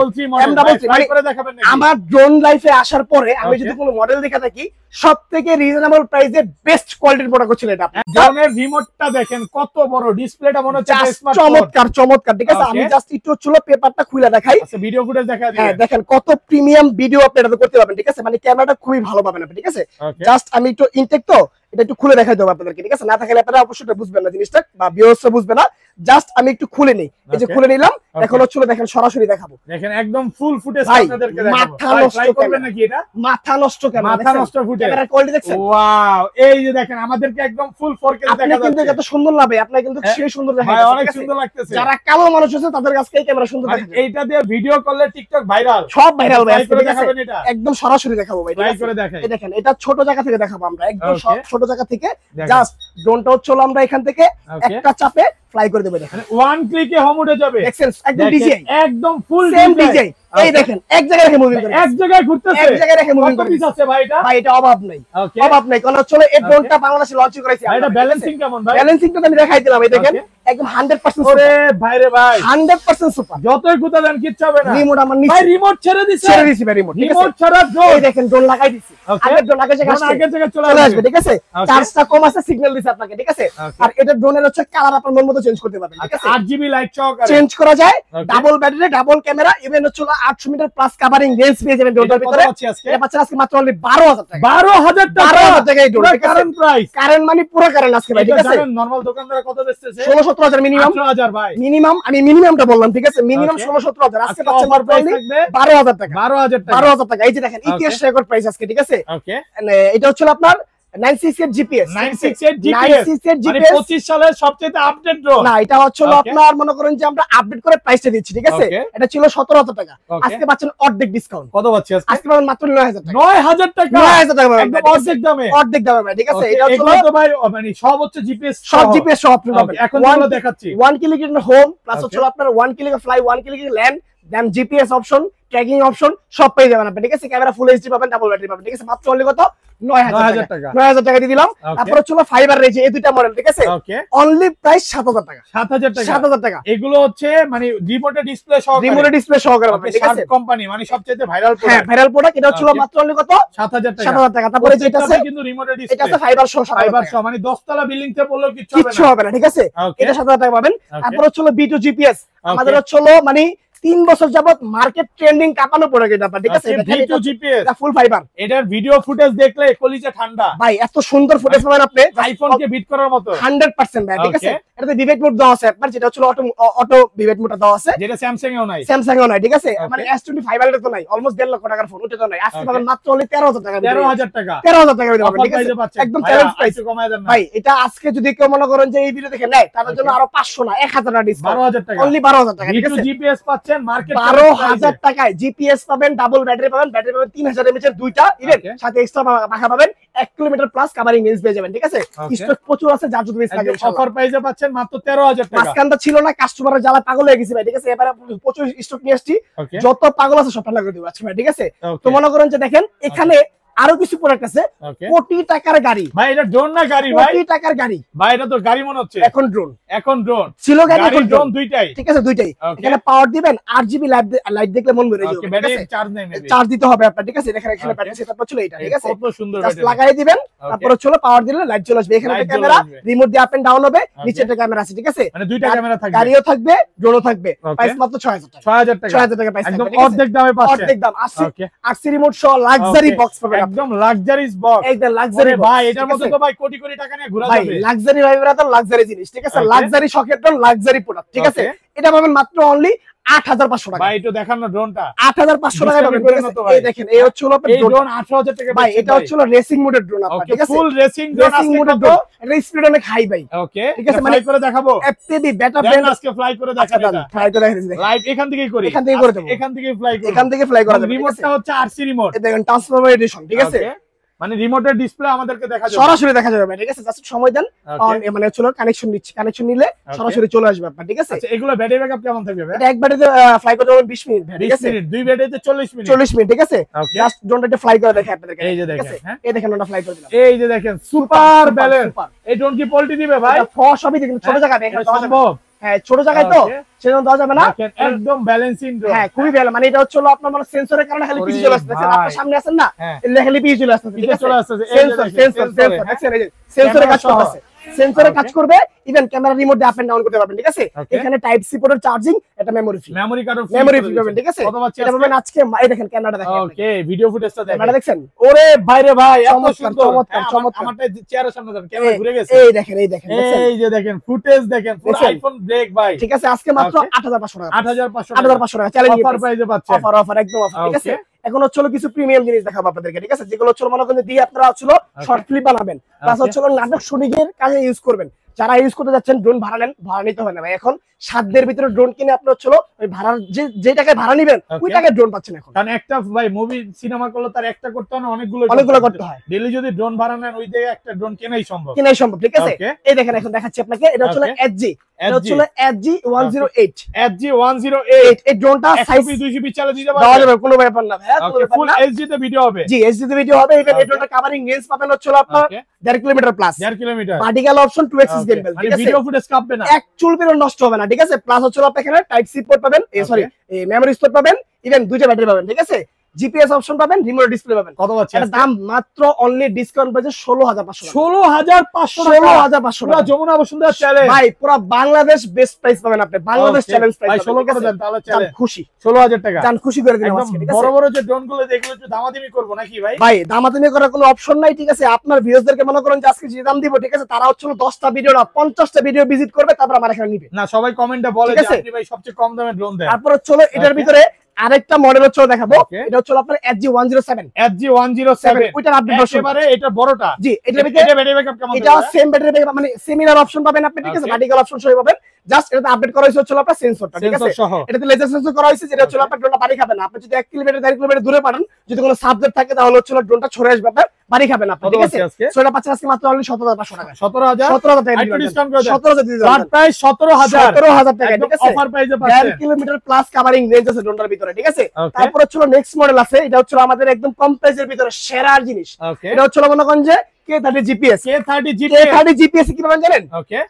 M33 মানে করে দেখাবেন নাকি? আমার ড্রোন লাইফে আসার পরে আমি যদি কোনো মডেল দেখে থাকি, সবথেকে রিজনেবল প্রাইসে বেস্ট কোয়ালিটির প্রোডাক্ট হচ্ছিল এটা। ড্রোনের রিমোটটা দেখেন কত বড়, ডিসপ্লেটা মনে হচ্ছে চমৎকার চমৎকার, ঠিক আছে? আমি জাস্ট একটু ছিল পেপারটা খুলে দেখাই। আচ্ছা, ভিডিও ফুটেজ দেখা দিই। হ্যাঁ, দেখেন কত প্রিমিয়াম ভিডিও আপনি এটা করতে পারবেন, ঠিক আছে? মানে ক্যামেরাটা খুবই ভালো পাবেন আপনি, ঠিক আছে? জাস্ট আমি একটু ইনটেক তো এটা একটু খুলে দেখাই দেবো আপনাদেরকে, ঠিক আছে? না থাকলে আপনারা অবশ্যই বুঝবেন না জিনিসটা, বা ভিউয়ার্সরা বুঝবে না। জাস্ট আমি একটু খুলে নেই, এই যে খুলে নিলাম। এখন হচ্ছে দেখেন সরাসরি দেখাবো, দেখেন একদম ফুল ফুটেজ আপনাদেরকে দেখাবো। মাথা নষ্ট করবেন নাকি এটা? মাথা নষ্ট কেন? মাথা নষ্ট ফুটেজ, ক্যামেরার কোয়ালিটি দেখছেন? ওয়াও, এই যে দেখেন আমাদেরকে একদম ফুল 4K দেখা আপনি যাচ্ছে। কিন্তু এত সুন্দর লাগে, আপনি কিন্তু সেই সুন্দর দেখা ভাই যাচ্ছে, অনেক ঠিক আছে? সুন্দর লাগতেছে। যারা কালো মানুষ আছে তাদের কাছে এই ক্যামেরা সুন্দর দেখা যায়। এইটা দিয়ে ভিডিও করলে টিকটক ভাইরাল, সব ভাইরাল ভাই, করে দেখাবেন এটা? একদম সরাসরি দেখাবো ভাই, ট্রাই করে দেখাই। এই দেখেন এটা ছোট জায়গা থেকে দেখাবো আমরা, একদম ছোট জায়গা থেকে। জাস্ট ড্রোনটা হচ্ছে আমরা এখান থেকে একটা চাপে ফ্লাই করে দেব, দেখেন ওয়ান ক্লিকে হোম উঠে যাবে। দেখছেন একদম ডিজে, একদম ফুল সেম ডিজে। এই দেখেন এক জায়গায় রেখে মুভিং করে, এক জায়গায় ঘুরতেছে, এক জায়গায় রেখে মুভিং কত করে। পিস আছে ভাই এটা? ভাই এটা অভাব নাই, অভাব নাই। কারণ চলো এই ড্রোনটা বাংলাদেশে লঞ্চ করেছি ভাই, এটা ব্যালেন্সিং কেমন ভাই? ব্যালেন্সিংটা আমি দেখাই দিলাম, এই দেখেন একদম 100% ওরে ভাই রে ভাই, 100% সুপার। যতই গুতা দেন কিচ্ছু হবে না। রিমোট আমার নিচে, ভাই রিমোট ছেড়ে দিছে, ছেড়ে দিছি ভাই রিমোট, ঠিক আছে? রিমোট ছাড়া ড্রোন, এই দেখেন ড্রোন লাগাই দিছি। আগের ড্রোন আগের জায়গায় চলে আসবে, ঠিক আছে? চার্জটা কম আছে, সিগন্যাল দিছে আপনাকে, ঠিক আছে? আর এটা ড্রোনের হচ্ছে কালার আপনার মন মতো চেঞ্জ করতে পারবেন, ঠিক আছে? 8GB লাইট সহকারে চেঞ্জ করা যায়, double battery, double camera, even হচ্ছে 800 মিটার প্লাস কভারিং রেঞ্জ পেয়ে যাবেন ড্রোনটার ভিতরে। এটা পাচ্ছেন আজকে মাত্র অনলি 12,000 টাকা। 12,000 টাকা, 12,000 টাকা এই ড্রোন, ঠিক আছে? কারেন্ট প্রাইস, কারেন্ট মানে পুরো কারেন্ট আজকে ভাই, ঠিক আছে? জানেন নরমাল দোকানদার কত বেচতেছে? 16-17,000 মিনিমাম, 18,000 ভাই মিনিমাম। আমি মিনিমামটা বললাম, ঠিক আছে? মিনিমাম 16-17,000, আজকে পাচ্ছেন মাত্র অনলি 12,000 টাকা। 12,000 টাকা, 12,000 টাকা। এই যে দেখেন ইতিহাস রেকর্ড প্রাইস আজকে, ঠিক আছে? ওকে, এটা হচ্ছে আপনার 968 GPS, 968 968 মানে GPS 25 সালের সবচেয়ে আপডেট ড্রোন। না, এটা হচ্ছে আপনার মনে করেন যে আমরা আপডেট করে প্রাইসটা দিচ্ছি, ঠিক আছে? এটা ছিল 17,000 টাকা, আজকে পাচ্ছেন অর্ধেক ডিসকাউন্ট। কত পাচ্ছি আজকে? আজকে পাবেন মাত্র 9,000 টাকা। 9,000 টাকা, 9,000 টাকা পাবেন, একদম অর্ধেক দামে, অর্ধেক দামে ভাই, ঠিক আছে? এটা হচ্ছে তো ভাই মানে সব হচ্ছে জিপিএস, সব জিপিএস সব আপনি পাবেন। এখন যেগুলো দেখাচ্ছি 1 ক্লিক ইন হোম প্লাস হচ্ছে আপনার 1 ক্লিক ফ্লাই, 1 ক্লিক ল্যান্ড, দেন জিপিএস অপশন, ট্র্যাকিং অপশন সব পেয়ে যাবেন আপনি, ঠিক আছে? ক্যামেরা ফুল এইচডি পাবেন, ডাবল ব্যাটারি পাবেন, ঠিক আছে? মাত্র অনলি কত 9,000 টাকা। 9,000 টাকা দিয়ে দিলাম। তারপর হচ্ছে ফাইবার রয়েছে এই দুইটা মডেল, ঠিক আছে? অনলি প্রাইস 7,000 টাকা। 7,000 টাকা, 7,000 টাকা। এগুলো হচ্ছে মানে রিমোটের ডিসপ্লে সহকারে, রিমোটের ডিসপ্লে সহকারে পাবেন, ঠিক আছে? কোম্পানি মানে সবচেয়ে ভাইরাল প্রোডাক্ট। হ্যাঁ, ভাইরাল প্রোডাক্ট। এটা হচ্ছে মাত্র অনলি কত 7,000 টাকা। 7,000 টাকা। তারপরে যেটা আছে কিন্তু রিমোটের ডিসপ্লে, এটা আছে ফাইবার সহ, ফাইবার সহ মানে 10 তলা বিল্ডিং তে বললেও কিচ্ছু হবে না, ঠিক আছে? এটা 7,000 টাকা পাবেন। তারপর হচ্ছে B2 GPS, আমাদের হচ্ছে মানে 3 বছর যাবত মার্কেট ট্রেন্ডিং কাঁপানো প্রোডাক্ট এটা, ঠিক আছে? B2 GPS, এটা ফুল ফাইবার। এটার ভিডিও ফুটেজ দেখলে কলিজা ঠান্ডা ভাই, এত সুন্দর ফুটেজ পাবেন আপনি আইফোন কে বিট করার মতো 100% ভাই, ঠিক আছে? এটাতে ভিভেট মোড দেওয়া আছে আপনার, যেটা হচ্ছে অটো ভিভেট মোডটা দেওয়া আছে, যেটা স্যামসাং এও নাই, স্যামসাং এও নাই, ঠিক আছে? মানে S25 এর তো নাই, অলমোস্ট 1.5 লক্ষ টাকার ফোন, ওটা তো নাই। আজকে পাবেন মাত্র অনলি 13,000 টাকা। 13,000 টাকা, 13,000 টাকা দিতে পারবেন, ঠিক আছে? একদম চ্যালেঞ্জ প্রাইস। ভাই, এটা আজকে যদি কেউ মনে করেন যে এই ভিডিও দেখে নেয়, তাদের জন্য আরো 500 না 1,000 টাকা ডিসকাউন্ট, 12,000 টাকা, অনলি 12,000 টাকা, ঠিক আছে? জিপিএস পাচ্ছেন মার্কেট 12,000 টাকায় জিপিএস পাবেন, ডাবল ব্যাটারি পাবেন, 3000 mAh এর দুইটা, ইভেন সাথে এক্সট্রা পাখা পাবেন, 1 কিলোমিটার প্লাস কভারিং রেঞ্জ পেয়ে যাবেন, ঠিক আছে? স্টক প্রচুর আছে, যার যদি মিস লাগে অফার প্রাইসে পাচ্ছেন মাত্র 13,000 টাকা। মাসকানটা ছিল না, কাস্টমারের জ্বালা পাগল হয়ে গেছে ভাই, ঠিক আছে? এবারে প্রচুর স্টক নিয়ে আসছি, যত পাগল আছে সব ঠান্ডা করে দেব আজকে ভাই, ঠিক আছে? তো মনে করেন যে দেখেন এখানে আরো কিছু প্রোডাক্ট আছে, কোটি টাকার গাড়ি ভাই, এটা ড্রোন না গাড়ি ভাই? কোটি টাকার গাড়ি ভাই, এটা তো গাড়ি মনে হচ্ছে। এখন ড্রোন, এখন ড্রোন ছিল গাড়ি, এখন ড্রোন দুইটাই, ঠিক আছে? দুইটাই। এখানে পাওয়ার দিবেন, 8GB লাইট দেখলে মন ভরে যাবে, ব্যাটারি চার্জ নেই, চার্জ দিতে হবে আপনার, ঠিক আছে? এখানে ব্যাটারি সেটআপ ছিল এটা, ঠিক আছে? কত সুন্দর জাস্ট ব্যাটারি লাগাই দিবেন, তারপর চলো পাওয়ার দিলে লাইট চলে আসবে। এখানে ক্যামেরা রিমোট দিয়ে আপ এন্ড ডাউন হবে, নিচে একটা ক্যামেরা আছে, ঠিক আছে? মানে দুইটা ক্যামেরা থাকবে, গাড়িও থাকবে, ড্রোনও থাকবে। প্রাইস মাত্র 6,000 টাকা। 6,000 টাকা, 6,000 টাকা প্রাইস, একদম অর্ধেক দামে পাচ্ছেন, অর্ধেক দাম। আরসি রিমোট সহ লাক্সারি বক্স পাবেন, একদম লাক্সারি বক্স, একদম লাক্সারি ভাই। এটার মধ্যে তো ভাই কোটি কোটি টাকা নিয়ে ঘোরা ভাই, যাবে। লাক্সারি ভাইরা তো লাক্সারি জিনিস, ঠিক আছে? লাক্সারি শখের ড্রোন, লাক্সারি প্রোডাক্ট, ঠিক আছে? এটা পাবেন মাত্র অনলি 8,500 টাকা। ভাই, একটু দেখান না ড্রোনটা। 8,500 টাকা পাবেন, ঠিক আছে? এই দেখেন, এই হচ্ছে হলো এই ড্রোন 18,000 টাকা ভাই। এটা হচ্ছে হলো রেসিং মোডের ড্রোন আপনার, ঠিক আছে? ফুল রেসিং ড্রোন, রেসিং মোডের ড্রোন। এটা স্পিড অনেক হাই ভাই, ওকে? ঠিক আছে? ফ্লাই করে দেখাবো, এফটিডি বেটা দেন ব্র্যান্ড আজকে ফ্লাই করে দেখাবো, এটা ফ্লাই করে দেখাচ্ছি, দেখেন লাইভ এখান থেকেই করি, এখান থেকে করে দেব, এখান থেকেই ফ্লাই করি, এখান থেকে ফ্লাই করা যাবে। রিমোটটা হচ্ছে আরসি রিমোট, এই দেখেন ট্রান্সফরমার এডিশন, ঠিক আছে? মানে রিমোটের ডিসপ্লে আমাদেরকে দেখা যাবে, সরাসরি দেখা যাবে, ঠিক আছে? জাস্ট সময় দেন, মানে চলো কানেকশন নিচ্ছি, কানেকশন নিলে সরাসরি চলে আসবে আপনার, ঠিক আছে? আচ্ছা এগুলো ব্যাটারি ব্যাকআপ কেমন থাকবে ভাই? এটা এক ব্যাটারিতে ফ্লাই করতে পারবেন 20 মিনিট, ঠিক আছে? 20 মিনিট, দুই ব্যাটারিতে 40 মিনিট, 40 মিনিট, ঠিক আছে? জাস্ট ড্রোনটা ফ্লাই করে দেখে আপনাদেরকে, এই যে দেখেন, এই দেখেন ওটা ফ্লাই করে দিলাম, এই যে দেখেন সুপার ব্যালেন্স। এই ড্রোন কি পোল্টি দিবে ভাই? সবই দেখেন, ছোট জায়গা দেখেন সম্ভব, হ্যাঁ ছোট জায়গায় তো সেজন্য দেওয়া যাবে না, একদম ব্যালেন্সিং ড্রোন। হ্যাঁ খুবই ভালো, মানে এটা হচ্ছে আপনার মানে সেন্সরের কারণে খালি পিছে চলে আসছে, আপনার সামনে আছেন না, এলে খালি পিছে চলে আসছে, ঠিক আছে? চলে আসছে, সেন্সর দেখছেন, এই যে সেন্সরে কাজ করতেছে, সেন্সরে কাজ করবে, ইভেন ক্যামেরা রিমোট দিয়ে আপ এন্ড ডাউন করতে পারবেন, ঠিক আছে? এখানে টাইপ সি পোর্টের চার্জিং, এটা মেমরি ফ্রি, মেমরি কার্ড পাবেন, ঠিক আছে? এটা পাবেন আজকে, এই দেখেন ক্যামেরাটা দেখেন, ওকে ভিডিও ফুটেজটা দেখেন, ক্যামেরা দেখছেন, ওরে ভাইরে ভাই এত চমৎকার সুন্দর, চমৎকার চমৎকার, আমারটা চেয়ারের সামনে দেন, ক্যামেরা ঘুরে গেছে, এই দেখেন, এই দেখেন, এই যে দেখেন ফুটেজ দেখেন, পুরো আইফোন ব্রেক ভাই, ঠিক আছে? আজকে মাত্র 8500 টাকা, 8500 টাকা চ্যালেঞ্জ অফার প্রাইসে পাচ্ছেন, অফার একদম অফার, ঠিক আছে? এখন হচ্ছে কিছু প্রিমিয়াম জিনিস দেখাবো আপনাদেরকে, ঠিক আছে? যেগুলো হচ্ছে মনে করেন দিয়ে আপনারা হচ্ছে শর্ট ক্লিপ বানাবেন, প্লাস হচ্ছে নাটক শুটিং এর কাজে ইউজ করবেন। যারা ইউজ করতে যাচ্ছেন ড্রোন ভাড়া নেন, ভাড়া নিতে হয় না ভাই, এখন সাধ্যের ভিতরে ড্রোন কিনে আপনি হচ্ছে ওই ভাড়ার যে টাকায় ভাড়া নিবেন ওই টাকায় ড্রোন পাচ্ছেন এখন। কারণ একটা ভাই মুভি সিনেমা করলে তার একটা করতে হয় না, অনেকগুলো করতে হয়। ডেইলি যদি ড্রোন ভাড়া নেন ওই দিয়ে একটা ড্রোন কেনাই সম্ভব, ঠিক আছে? এই দেখেন এখন দেখাচ্ছি আপনাকে, এটা হচ্ছে HG, এটা হচ্ছে HG 108, HG 108, এই ড্রোনটা সাইজ 200 পিস চালা দিতে দেওয়া যাবে, কোনো ব্যাপার না ভাই, কোনো ব্যাপার ফুল না। HG তে ভিডিও হবে, জি HG তে ভিডিও হবে, ইভেন এই ড্রোনটা কভারিং রেঞ্জ পাবেন হচ্ছে আপনার 1.5 kilometre plus, 1.5 kilometre, vertical option 2 axis gimbal, ঠিক আছে? ভিডিও ফুটেজ কাঁপবে না, এক চুল বেরো নষ্ট হবে না, ঠিক আছে? প্লাস হচ্ছে আপনি এখানে টাইপ সি পোর্ট পাবেন, সরি মেমরি স্টোর পাবেন, ইভেন দুইটা ব্যাটারি পাবেন, ঠিক আছে? জিপিএস অপশন পাবেন, রিমোট ডিসপ্লে পাবেন। কত পাচ্ছেন? এর দাম মাত্র অনলি ডিসকাউন্ট পেয়েছে 16500 টাকা, 16500 টাকা, যমুনা বসুন্ধরা চ্যালেঞ্জ ভাই, পুরো বাংলাদেশ বেস্ট প্রাইস পাবেন আপনি, বাংলাদেশ চ্যালেঞ্জ প্রাইস ভাই 16 করে দেন তাহলে চ্যালেঞ্জ, খুশি 16000 টাকা জান, খুশি করে দিলাম আজকে, ঠিক আছে? বড় বড় যে ড্রোন গুলো দেখলে একটু দামাদামি করব নাকি ভাই? ভাই দামাদামি করার কোনো অপশন নাই, ঠিক আছে? আপনার ভিউয়ারদেরকে মনে করেন যে আজকে যে দাম দিব, ঠিক আছে? তারা হচ্ছে 10টা ভিডিও না 50টা ভিডিও ভিজিট করবে, তারপর আমার এখানে নিবে না, সবাই কমেন্টে বলে যে আপনি ভাই সবচেয়ে কম দামে ড্রোন দেন। তারপর হচ্ছে এটার ভিতরে আরেকটা মডেল হচ্ছে দেখাবো, এটা হচ্ছে আপনার HG 107, HG 107 ওইটার আপডেট ভার্সন, এবারে এটা বড়টা, জি এটার ভিতরে ব্যাটারি ব্যাকআপ কেমন? এটা সেম ব্যাটারি ব্যাকআপ, মানে সিমিলার অপশন পাবেন আপনি, ঠিক আছে? ভার্টিক্যাল অপশন সহ পাবেন, জাস্ট এটাতে আপডেট করা হয়েছে হচ্ছে আপনার সেন্সরটা, ঠিক আছে? এটাতে লেজার সেন্সর করা হয়েছে, যেটা হচ্ছে আপনার ড্রোনটা বাড়ি খাবে না, আপনি যদি 1 কিলোমিটার 1.5 কিলোমিটার দূরে পারেন, যদি কোনো সাবজেক্ট থাকে তাহলে হচ্ছে ড্রোনটা ছড়ে আসবে, আপনার বাড়ি খাবে না, ঠিক আছে? সো এটা পাচ্ছেন আজকে মাত্র অনলি 17500 টাকা, 17000 টাকা একটু ডিসকাউন্ট করে দেন, 17000 দিয়ে দিলাম, প্রাইস 17000 টাকা, ঠিক আছে? অফার প্রাইসে পাচ্ছেন, 1.5 কিলোমিটার প্লাস কভারিং রেঞ্জ আছে ড্রোনটার ভিতরে, ঠিক আছে? তারপর হচ্ছে নেক্সট মডেল আছে, এটা হচ্ছে আমাদের একদম কম প্রাইসের ভিতরে সেরা জিনিস, এটা হচ্ছে মনে করেন যে K30 GPS, K30 GPS কি পাবেন জানেন?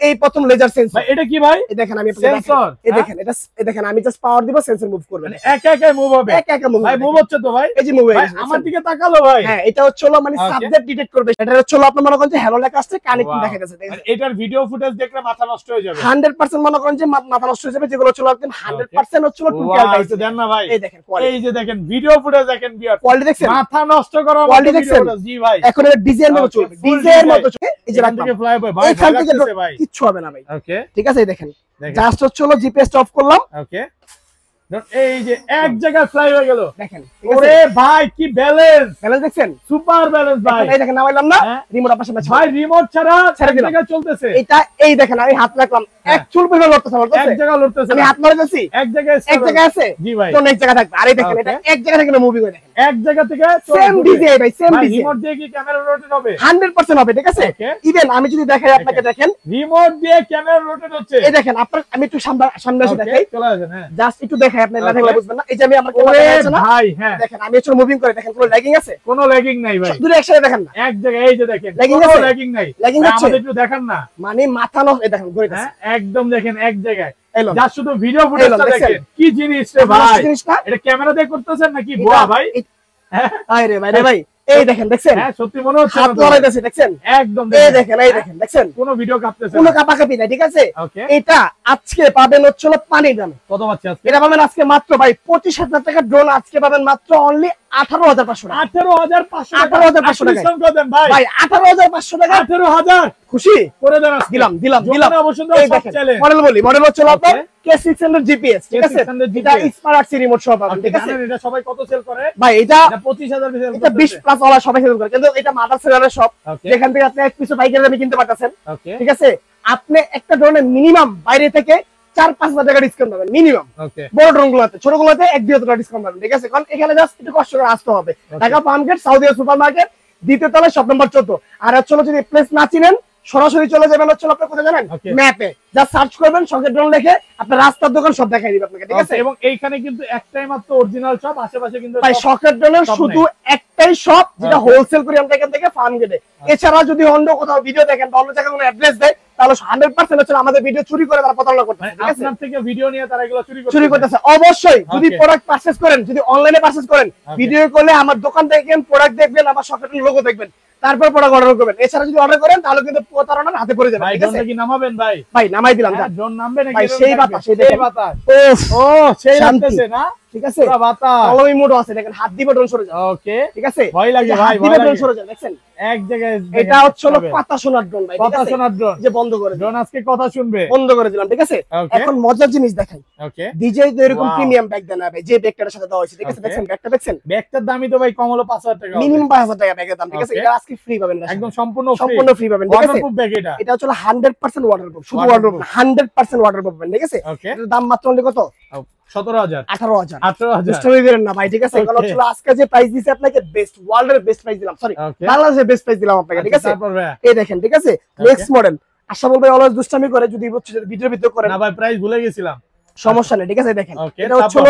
এই প্রথম লেজার সেন্সর, ভাই এটা কি ভাই? এই দেখেন আমি আপনাকে সেন্সর, এই দেখেন, এটা এই দেখেন আমি জাস্ট পাওয়ার দিব, সেন্সর মুভ করবে, একা একা মুভ হবে, একা একা মুভ ভাই মুভ হচ্ছে তো ভাই, এই যে মুভ হয়ে গেছে, আমার দিকে তাকালো ভাই, হ্যাঁ এটা হচ্ছে মানে সাবজেক্ট ডিটেক্ট করবে, এটা হচ্ছে আপনি মনে করেন যে হ্যালো লেখা আসছে, কানেক্টিং দেখা যাচ্ছে, ঠিক আছে? এটার ভিডিও ফুটেজ দেখলে মাথা নষ্ট হয়ে যাবে, 100% মনে করেন যে মাথা নষ্ট হয়ে যাবে, যেগুলো হচ্ছে একদম 100% হচ্ছে টুটাল টাইপ দেন না ভাই, এই দেখেন এই যে দেখেন ভিডিও ফুটেজ দেখেন, বিয়ার কোয়ালিটি দেখছেন, মাথা নষ্ট করা কোয়ালিটি দেখছেন, জি ভাই, এখন এটা ডিজাইন মতো চলবে, ডিজাইন মতো চলবে, এই যে এখান থেকে ফ্লাই ভাই, ভাই এখান থেকে ভাই কিচ্ছু হবে না ভাই, ওকে ঠিক আছে? এই দেখেন জাস্ট হচ্ছে জিপিএস অফ করলাম, ওকে এই যে এক জায়গায় ফ্লাই হয়ে গেল, দেখেন ওরে ভাই কি ব্যালেন্স দেখছেন, সুপার ব্যালেন্স ভাই, এই দেখেন নামাইলাম না, রিমোট আপনার সামনে ভাই রিমোট ছাড়া ছেড়ে দিলাম, জায়গা চলতেছে, এটা এই দেখেন আমি হাত রাখলাম, এক চুল পরিমাণ লড়তেছে, এক জায়গা লড়তেছে, আমি হাত মারে যাচ্ছি, এক জায়গায় আছে, জি ভাই, কোন এক জায়গা থাকবে, আর এই দেখেন এটা এক জায়গা থেকে মুভি করে, দেখেন এক জায়গা থেকে সেম ডিজাইন ভাই, সেম ডিজাইন, রিমোট দিয়ে কি ক্যামেরা রোটেট হবে? 100% হবে, ঠিক আছে? ইভেন আমি যদি দেখাই আপনাকে, দেখেন রিমোট দিয়ে ক্যামেরা রোটেট হচ্ছে, এই দেখেন আপনার, আমি একটু সামনে এসে দেখাই, চলে আসেন, হ্যাঁ জাস্ট একটু দেখাই, আপনি না দেখলে বুঝবেন না, এই যে আমি আমার ক্যামেরা আছে না ভাই, হ্যাঁ দেখেন আমি একটু মুভিং করে, দেখেন কোনো ল্যাগিং আছে? কোনো ল্যাগিং নাই ভাই, দূরে একসাথে দেখেন না, এক জায়গায় এই যে দেখেন কোনো ল্যাগিং নাই, আমাদের একটু দেখান না, মানে মাথা নষ্ট, এই দেখেন ঘুরে গেছে, একদম দেখেন এক জায়গায়, এলো যা শুধু ভিডিও ফুটেজটা দেখেন, কি জিনিস রে ভাই, জিনিসটা এটা ক্যামেরা দিয়ে করতেছেন নাকি বুয়া ভাই? আরে ভাই রে ভাই, এই দেখেন দেখছেন, হ্যাঁ সত্যি মনে হচ্ছে হাত লড়াইতেছে, দেখছেন একদম, এই দেখেন দেখছেন কোনো ভিডিও কাঁপতেছে, কোনো কাপাকাপি নাই, ঠিক আছে? এটা আজকে পাবেন হচ্ছে পানির দামে, কত পাচ্ছি আজকে? এটা পাবেন আজকে মাত্র ভাই 25000 টাকা ড্রোন, আজকে পাবেন মাত্র অনলি 18500 টাকা, 18500 টাকা ডিসকাউন্ট করে দেন ভাই, 18500 টাকা, 18000 খুশি করে দেন, দিলাম এই দেখেন মডেল হচ্ছে আপনার K600 GPS, ঠিক আছে? এটা স্মার্ট আরসি রিমোট সহ পাবেন, ঠিক আছে? এটা সবাই কত সেল করে ভাই? এটা 25000 সেল এটা 20 প্লাস ওয়ালা সবাই সেল করে, কিন্তু এটা মাদার সেলারের শপ, যেখান থেকে আপনি এক পিস বাইকের দামে কিনতে পারতেছেন, ঠিক আছে? আপনি একটা ড্রোনে মিনিমাম বাইরে থেকে 4-5 টাকা ডিসকাউন্ট পাবেন মিনিমাম, বড় ড্রোন গুলোতে, ছোট গুলোতে 1-2 টাকা ডিসকাউন্ট পাবেন, ঠিক আছে? কারণ এখানে জাস্ট একটু কষ্ট করে আসতে হবে, Dhaka farm gate, Saudi supermarket, দ্বিতীয় তলায় শপ নাম্বার 14। আর হচ্ছে যদি প্লেস না চিনেন সরাসরি চলে যাবেন হচ্ছে আপনি কোথায় জানেন, ম্যাপে যা সার্চ করবেন শখের ড্রোন লিখে আপনার রাস্তার দোকান সব দেখাই দিবে আপনাকে, ঠিক আছে। এবং এইখানে কিন্তু একটাই মাত্র অরিজিনাল শপ, আশেপাশে কিন্তু ভাই শখের ড্রোনের শুধু একটাই শপ যেটা হোলসেল করি আমরা এখান থেকে ফার্ম গেটে। এছাড়া যদি অন্য কোথাও ভিডিও দেখেন বা অন্য জায়গায় কোনো অ্যাড্রেস দেয় তাহলে 100% হচ্ছে আমাদের ভিডিও চুরি করে তারা প্রতারণা করতেছে, ঠিক আছে। আপনার থেকে ভিডিও নিয়ে তারা এগুলো চুরি করতেছে। অবশ্যই যদি প্রোডাক্ট পারচেজ করেন, যদি অনলাইনে পারচেজ করেন, ভিডিও কলে আমার দোকান দেখবেন, প্রোডাক্ট দেখবেন, আমার শখের লোগো দেখবেন, তারপর প্রোডাক্ট অর্ডার করবেন। এছাড়া যদি অর্ডার করেন তাহলে কিন্তু প্রতারণার হাতে পড়ে যাবে, ঠিক আছে। ভাই কি নামাবেন ভাই? ভাই নামাই দিলাম, ড্রোন নামবে নাকি? ভাই সেই বাতাস, সেই বাতাস, ও সেই লাগতেছে না, ঠিক আছে। পুরো বাতাস অলওই মোড আছে, দেখেন হাত দিবে ড্রোন সরে যায়। ওকে, ঠিক আছে। ভয় লাগে ভাই, ভয় লাগে ড্রোন সরে যায়, দেখেন এক জায়গায়। এটা হচ্ছে কথা শোনার ড্রোন ভাই, কথা শোনার ড্রোন যে বন্ধ করে ড্রোন আজকে কথা শুনবে, বন্ধ করে দিলাম, ঠিক আছে। এখন মজার জিনিস দেখাই। ওকে, ডিজে তো এরকম প্রিমিয়াম ব্যাগ দেন না ভাই, যে ব্যাগটার সাথে দেওয়া হয়েছে, ঠিক আছে। দেখেন ব্যাগটা, দেখছেন ব্যাগটার দামই তো ভাই কম হলো 5000 টাকা, মিনিমাম 5000 টাকা ব্যাগের দাম, ঠিক আছে। এটা আজকে ফ্রি পাবেন, একদম সম্পূর্ণ ফ্রি পাবেন, ঠিক আছে। ওয়াটারপ্রুফ ব্যাগ এটা, এটা হচ্ছে 100% ওয়াটারপ্রুফ, শুধু ওয়াটারপ্রুফ 100% ওয়াটারপ্রুফ পাবেন, ঠিক আছে। এটার দাম মাত্র কত? 17000 18000 না ভাই, ঠিক আছে। কারণ হচ্ছে আজকে যে প্রাইস দিছি আপনাকে বেস্ট, ওয়ার্ল্ডের বেস্ট প্রাইস দিলাম, সরি বাংলাদেশের বেস্ট প্রাইস দিলাম আপনাকে, ঠিক আছে। এই দেখেন, ঠিক আছে, নেক্সট মডেল। আশা বলবো অলওয়েজ দুষ্টামি করে, যদি হচ্ছে ভিডিওর ভিতর করে না ভাই, প্রাইস ভুলে গেছিলাম, সমস্যা নেই, ঠিক আছে। দেখেন এটা হচ্ছে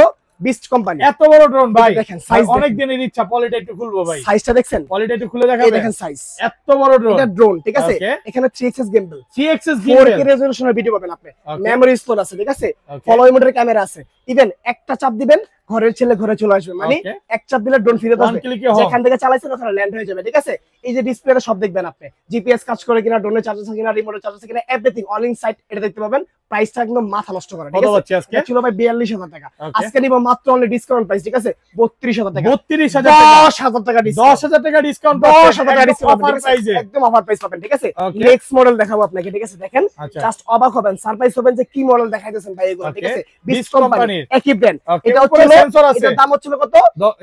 বিস্ট কোম্পানি, এত বড় ড্রোন ভাই, দেখেন সাইজ অনেক দিনের ইচ্ছা, পলিটা একটু খুলবো ভাই, সাইজটা দেখছেন, পলিটা একটু খুলে দেখাবেন, দেখেন সাইজ এত বড় ড্রোন, এটা ড্রোন, ঠিক আছে। এখানে 3xs গিম্বল, 4K রেজোলিউশনের ভিডিও পাবেন আপনি, মেমরি স্টোর আছে, ঠিক আছে, ফলো মোডের ক্যামেরা আছে, ইভেন একটা চাপ দিবেন ঘরের ছেলে ঘরে চলে আসবে, মানে এক চাপ দিলে ড্রোন ফিরে আসবে, যেখান থেকে চালাইছেন ওখানে ল্যান্ড হয়ে যাবে, ঠিক আছে। এই যে ডিসপ্লেটা সব দেখবেন আপনি, জিপিএস কাজ করে কিনা, ড্রোনের চার্জ আছে কিনা, রিমোটের চার্জ আছে কিনা, এভরিথিং অল ইন সাইট, এটা দেখতে পাবেন। প্রাইসটা একদম মাথা নষ্ট করে, ঠিক আছে। আজকে ছিল ভাই 42000 টাকা, আজকে নিব মাত্র অনলি ডিসকাউন্ট প্রাইস, ঠিক আছে, 32000 টাকা, 32000 টাকা, 10000 টাকা ডিসকাউন্ট, 10000 টাকা ডিসকাউন্ট, 10000 টাকা ডিসকাউন্ট, অফার প্রাইসে, একদম অফার প্রাইস পাবেন, ঠিক আছে। নেক্সট মডেল দেখাবো আপনাকে, ঠিক আছে। দেখেন জাস্ট অবাক হবেন, সারপ্রাইজ হবেন যে কি মডেল দেখাইতেছেন ভাই এগুলো, ঠিক আছে। বিস্ট কোম্পানির একই ব্র্যান্ড, এটা হচ্ছে সেন্সর আছে, এটার দাম হচ্ছে কত?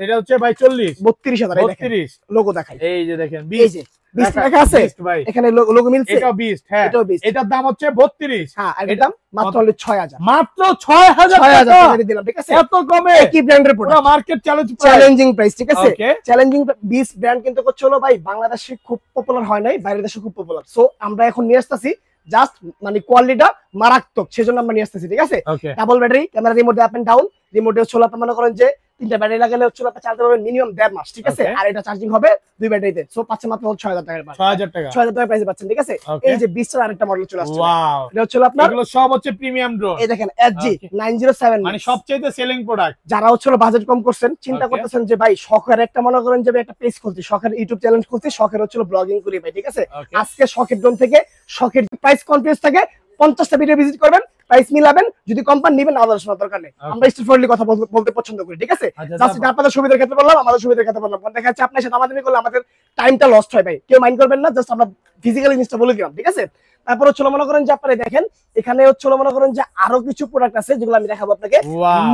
এটা হচ্ছে ভাই 32000, 32 লোগো দেখাই, এই যে দেখেন, এই যে 20 টাকা আছে ভাই, এখানে লোগো মিলছে, এটাও 20, হ্যাঁ এটাও 20, এটার দাম হচ্ছে 32, হ্যাঁ এর দাম মাত্র 6000, মাত্র 6000 টাকা দিলাম, ঠিক আছে। এত কমে একই ব্র্যান্ডের প্রোডাক্ট, পুরো মার্কেট চ্যালেঞ্জিং প্রাইস, ঠিক আছে। চ্যালেঞ্জিং 20 ব্র্যান্ড কিন্তু করছে হলো ভাই বাংলাদেশে খুব পপুলার হয় নাই, বাইরের দেশে খুব পপুলার। সো আমরা এখন নিয়ে আসতেছি জাস্ট মানে কোয়ালিটিটা মারাত্মক, সেজন্য আমরা নিয়ে আসতেছি, ঠিক আছে। Double battery, camera remote up and down, রিমোটে হচ্ছে আপনারা মনে করেন যে 3টা ব্যাটারি লাগালে হচ্ছে আপনি চালাতে পারবেন মিনিমাম 1.5 মাস, ঠিক আছে। আর এটা চার্জিং হবে 2 ব্যাটারিতে, সো পাচ্ছেন মাত্র 6000 টাকার, 6000 টাকা প্রাইসে পাচ্ছেন, ঠিক আছে। এই যে 20 টার আরেকটা মডেল চলে আসছে, ওয়াও, এটা হচ্ছে আপনার, এগুলো সব হচ্ছে প্রিমিয়াম ড্রোন। এই দেখেন SG 907, মানে সবচেয়ে সেলিং প্রোডাক্ট। যারা হচ্ছে বাজেট কম করছেন, চিন্তা করতেছেন যে ভাই শখের একটা মনে করেন যে একটা পেজ খুলছি, শখের ইউটিউব চ্যানেল খুলছি, শখের হচ্ছে ব্লগিং করি ভাই, ঠিক আছে। আজকে শখের ড্রোন থেকে শখের প্রাইস কনফিউজ থাকে, 50টা ভিডিও ভিজিট করবেন, প্রাইস মিলাবেন, যদি কোম্পানি নেবেন আলাদা শোনার দরকার নেই, আমরা স্ট্রেট ফরওয়ার্ডলি কথা বলতে পছন্দ করি, ঠিক আছে। জাস্ট আপনাদের সুবিধার ক্ষেত্রে বললাম, আমাদের সুবিধার ক্ষেত্রে বললাম, দেখা যাচ্ছে আপনার সাথে আমাদের করলে আমাদের টাইমটা লস্ট হয় ভাই, কেউ মাইন্ড করবেন না, জাস্ট আমরা ফিজিক্যালি জিনিসটা বলে দিলাম, ঠিক আছে। তারপর হচ্ছে মনে করেন যে আপনারা দেখেন এখানে হচ্ছে মনে করেন যে আরো কিছু প্রোডাক্ট আছে যেগুলো আমি দেখাবো আপনাকে,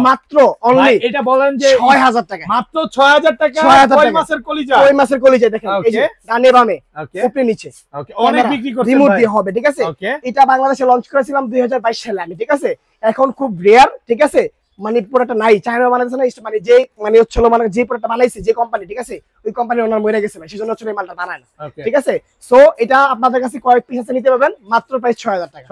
মাত্র অনলি এটা বলেন যে 6000 টাকা, মাত্র 6000 টাকা, কয় মাসের কলিজা, কয় মাসের কলিজা, দেখেন এই যে ডানে বামে উপরে নিচে, ওকে অনেক বিক্রি করছেন, রিমোট দিয়ে হবে, ঠিক আছে। এটা বাংলাদেশে লঞ্চ করেছিলাম 2022 সালে আমি, ঠিক আছে। এখন খুব রেয়ার, ঠিক আছে, মানে পুরোটা নাই, চায়না বানাইছে না, মানে যে মানে হচ্ছে মানে যে পুরোটা বানাইছে যে কোম্পানি, ঠিক আছে, ওই কোম্পানির ওনার মরে গেছে ভাই, সেজন্য হচ্ছে এই মালটা বানায় না, ঠিক আছে। সো এটা আপনাদের কাছে কয়েক পিস আছে, নিতে পারবেন মাত্র প্রাইস 6000 টাকা,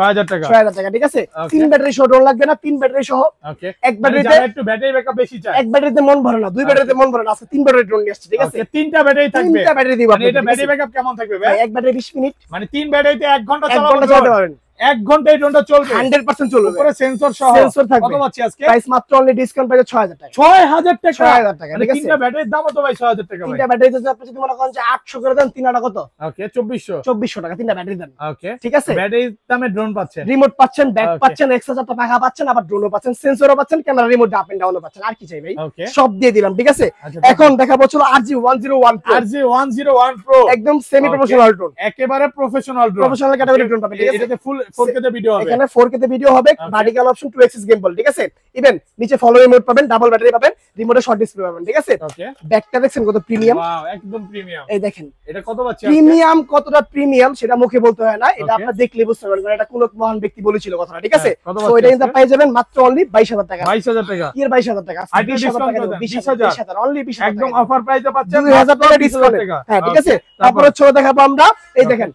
6000 টাকা, ঠিক আছে। 3 ব্যাটারি সহ ড্রোন লাগবে না, 3 ব্যাটারি সহ, ওকে। এক ব্যাটারিতে একটু ব্যাটারি ব্যাকআপ বেশি চাই, এক ব্যাটারিতে মন ভরে না, 2 ব্যাটারিতে মন ভরে না, আজকে 3 ব্যাটারি ড্রোন নিয়ে আসছে, ঠিক আছে। 3টা ব্যাটারি থাকবে, 3টা ব্যাটারি দিব, মানে এটা ব্যাটারি ব্যাকআপ কেমন থাকবে ভাই? এক ব্যাটারি 20 মিনিট, মানে 3 ব্যাটারিতে 1 ঘন্টা চালাতে পারবেন, 1 ঘন্টায় ড্রোনটা চলবে, 100% চলবে, উপরে সেন্সর সহ, সেন্সর থাকবে। কত পাচ্ছি আজকে প্রাইস? মাত্র অনলি ডিসকাউন্ট প্রাইস 6000 টাকা, 6000 টাকা, 6000 টাকা, ঠিক আছে। তিনটা ব্যাটারির দাম তো ভাই 6000 টাকা ভাই, তিনটা ব্যাটারিতে যদি আপনি যদি মনে করেন যে 800 করে দেন, তিনটা কত? ওকে 2400 টাকা, তিনটা ব্যাটারি দেন, ওকে, ঠিক আছে। ব্যাটারির দামে ড্রোন পাচ্ছেন, রিমোট পাচ্ছেন, ব্যাক পাচ্ছেন, এক্সট্রা চারটা পাখা পাচ্ছেন, আবার ড্রোনও পাচ্ছেন, সেন্সরও পাচ্ছেন, ক্যামেরা রিমোট আপ এন্ড ডাউনও পাচ্ছেন, আর কি চাই ভাই? সব দিয়ে দিলাম, ঠিক আছে। এখন দেখাবো হলো RG101 Pro, RG101 Pro একদম সেমি প্রফেশনাল ড্রোন, একেবারে professional drone, professional category drone পাবেন, ঠিক আছে। এটাতে ফুল 4K তে ভিডিও হবে, এখানে 4K তে ভিডিও হবে, ভার্টিক্যাল অপশন 2 অ্যাক্সিস গিম্বল, ঠিক আছে। ইভেন নিচে ফলোইং মোড পাবেন, ডাবল ব্যাটারি পাবেন, রিমোটে শর্ট ডিসপ্লে পাবেন, ঠিক আছে। ওকে, ব্যাকটা দেখছেন কত প্রিমিয়াম, ওয়াও একদম প্রিমিয়াম। এই দেখেন এটা কত পাচ্ছি? প্রিমিয়াম, কতটা প্রিমিয়াম সেটা মুখে বলতে হয় না, এটা আপনারা দেখলে বুঝতে পারবেন, কারণ এটা কোন মহান ব্যক্তি বলেছিল কথাটা, ঠিক আছে। তো এটা কিন্তু পাই যাবেন মাত্র অনলি 22000 টাকা। 22000 টাকা, এর 22000 টাকা, 20000 টাকা, 20000 অনলি 20000 একদম অফার প্রাইসে পাচ্ছেন, 2000 টাকা ডিসকাউন্ট। হ্যাঁ, ঠিক আছে। তারপর হচ্ছে দেখাবো আমরা, এই দেখেন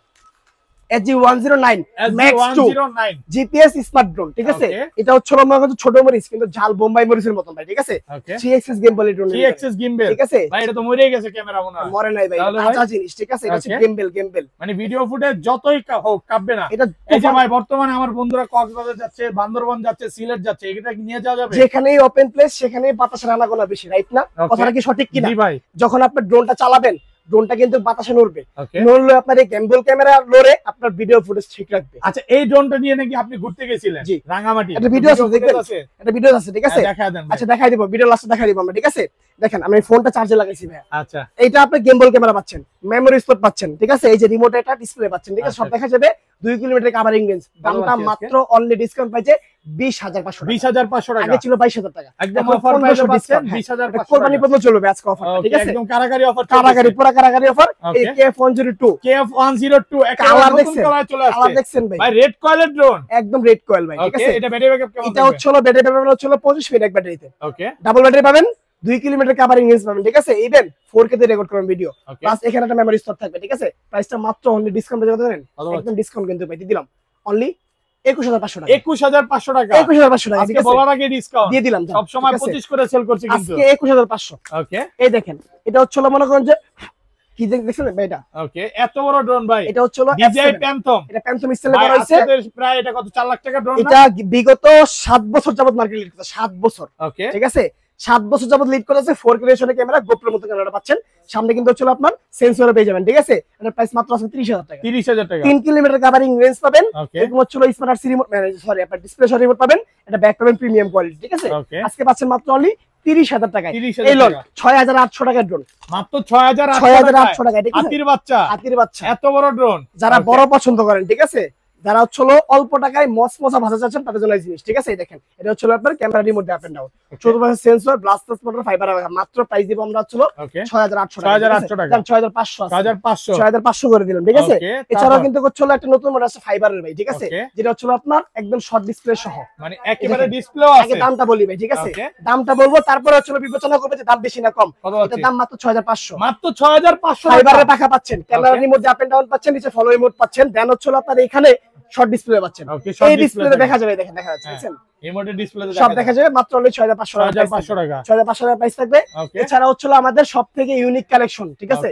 SG-109 Max 2 GPS smart drone, ঠিক আছে। এটা হচ্ছে আমার কাছে ছোট মরিচ কিন্তু ঝাল বোম্বাই মরিচের মতন ভাই, ঠিক আছে। 3 Axis gimbal drone, 3 Axis gimbal, ঠিক আছে ভাই এটা তো মরেই গেছে ক্যামেরা মনে হয়। মরে নাই ভাই, আচ্ছা জিনিস, ঠিক আছে। এটা হচ্ছে গিম্বল, মানে ভিডিও ফুটেজ যতই হোক কাঁপবে না। এটা এই যে ভাই বর্তমানে আমার বন্ধুরা কক্সবাজার যাচ্ছে, বান্দরবান যাচ্ছে, সিলেট যাচ্ছে, এটা কি নিয়ে যাওয়া যাবে? যেখানেই ওপেন প্লেস সেখানেই বাতাসের আনাগোনা বেশি, রাইট না? কথাটা কি সঠিক কিনা? জি ভাই। যখন আপনি ড্রোনটা চালাবেন, ড্রোনটা কিন্তু বাতাসে নড়বে, নড়লে আপনার এই গিম্বল ক্যামেরা লড়ে আপনার ভিডিও ফুটেজ ঠিক রাখবে। আচ্ছা, এই ড্রোনটা নিয়ে নাকি আপনি ঘুরতে গেছিলেন রাঙ্গামাটি? একটা ভিডিও আছে, দেখবেন একটা ভিডিও আছে, ঠিক আছে। দেখায় দেন। আচ্ছা দেখাই দিব, ভিডিও লাস্টে দেখাই দিব আমরা, ঠিক আছে। দেখেন আমি ফোনটা চার্জে লাগাইছি ভাই। আচ্ছা, এইটা আপনি গিম্বল ক্যামেরা পাচ্ছেন, মেমোরি স্লট পাচ্ছেন, ঠিক আছে। এই যে রিমোট এটা ডিসপ্লে পাচ্ছেন, ঠিক আছে। সব দেখা যাবে, 2 কিলোমিটার কভারিং রেঞ্জ। দামটা মাত্র অনলি ডিসকাউন্ট পাইছে 20500 টাকা। 20500 টাকা, আগে ছিল 22000 টাকা, একদম অফার প্রাইসে পাচ্ছেন 20500 কোরবানি পর্যন্ত চলবে আজকে অফারটা, ঠিক আছে। একদম কারাগারি অফার, কারাগারি, পুরো কারাগারি অফার। এই KF102 কালার দেখছেন, কালার চলে আসছে, কালার দেখছেন ভাই, ভাই রেড কয়েলের ড্রোন, একদম রেড কয়েল ভাই, ঠিক আছে। এটা ব্যাটারি ব্যাকআপ কেমন? এটা হচ্ছে ব্যাটারি ব্যাকআপ হচ্ছে 25 মিনিট এক ব্যাটারিতে। ওকে, ডাবল ব্যাটারি পাবেন, 2 কিলোমিটার কভারিং রেঞ্জ পাবেন, ঠিক আছে। ইভেন 4K তে রেকর্ড করবেন ভিডিও, প্লাস এখানে একটা মেমোরি স্লট থাকবে, ঠিক আছে। প্রাইসটা মাত্র অনলি ডিসকাউন্ট পেয়ে যাবেন, একদম ডিসকাউন্ট কিন্তু পাইতে দিলাম অনলি 21500 টাকা। 21500 টাকা, 21500 টাকা, ঠিক আছে। বলার আগে ডিসকাউন্ট দিয়ে দিলাম, সব সময় 25 করে সেল করছি কিন্তু আজকে 21500। ওকে, এই দেখেন এটা হচ্ছে মনে করেন যে কি দেখছেন ভাই এটা, ওকে এত বড় ড্রোন ভাই, এটা হচ্ছে DJI Phantom, এটা Phantom স্টাইলে করা হয়েছে। প্রায় এটা কত 4 লাখ টাকা ড্রোন না? এটা বিগত 7 বছর যাবত মার্কেট লিড করছে, 7 বছর, ওকে, ঠিক আছে। 7 বছর যাবত লিড করেছে। 4K রেজোলিউশনের ক্যামেরা, গোপ্রোর মতো ক্যামেরা পাচ্ছেন। সামনে কিন্তু হচ্ছে আপনার সেন্সর পেয়ে যাবেন, ঠিক আছে। এটার প্রাইস মাত্র আছে 30000 টাকা। 30000 টাকা, 3 কিলোমিটার কভারিং রেঞ্জ পাবেন। এরকম হচ্ছে স্মার্ট আরসি রিমোট, সরি আপনার ডিসপ্লে শট রিমোট পাবেন। এটা ব্যাক পাবেন প্রিমিয়াম কোয়ালিটি, ঠিক আছে। আজকে পাচ্ছেন মাত্র অনলি 30000 টাকায়। এই লোন 6800 টাকার ড্রোন, মাত্র 6800 টাকা, ঠিক আছে। হাতির বাচ্চা, হাতির বাচ্চা, এত বড় ড্রোন। যারা বড় পছন্দ করেন, ঠিক আছে, যারা হচ্ছে অল্প টাকায় মচমচা ভাষা চাচ্ছেন তাদের জন্য এই জিনিস, ঠিক আছে। দেখেন এটা হচ্ছে আপনার camera remote up and down, 14 পাশে সেন্সর, ব্লাস্টার মোটর, ফাইবার, মাত্র প্রাইস দিব আমরা হচ্ছে 6800 টাকা, 6500 করে দিলাম, ঠিক আছে। এছাড়াও কিন্তু হচ্ছে একটা নতুন মডেল আছে ফাইবারের ভাই, ঠিক আছে, যেটা হচ্ছে আপনার একদম শর্ট ডিসপ্লে সহ, মানে একেবারে ডিসপ্লেও আছে। আগে দামটা বলি ভাই, ঠিক আছে। দামটা বলবো, তারপরে হচ্ছে বিবেচনা করবে যে দাম বেশি না কম। এটার দাম মাত্র 6500, মাত্র 6500 ফাইবারের পাখা পাচ্ছেন, camera remote up and down পাচ্ছেন, নিচে ফলো রিমোট পাচ্ছেন, দেন হচ্ছে আপনার এখানে শর্ট ডিসপ্লে পাচ্ছেন। এই ডিসপ্লেতে দেখা যাবে, দেখেন দেখা যাচ্ছে, দেখেন রিমোটের ডিসপ্লেতে সব দেখা যাবে মাত্র অনলি 6500 টাকা। 6500 টাকা প্রাইস থাকবে। এছাড়া হচ্ছে আমাদের সবথেকে ইউনিক কালেকশন, ঠিক আছে।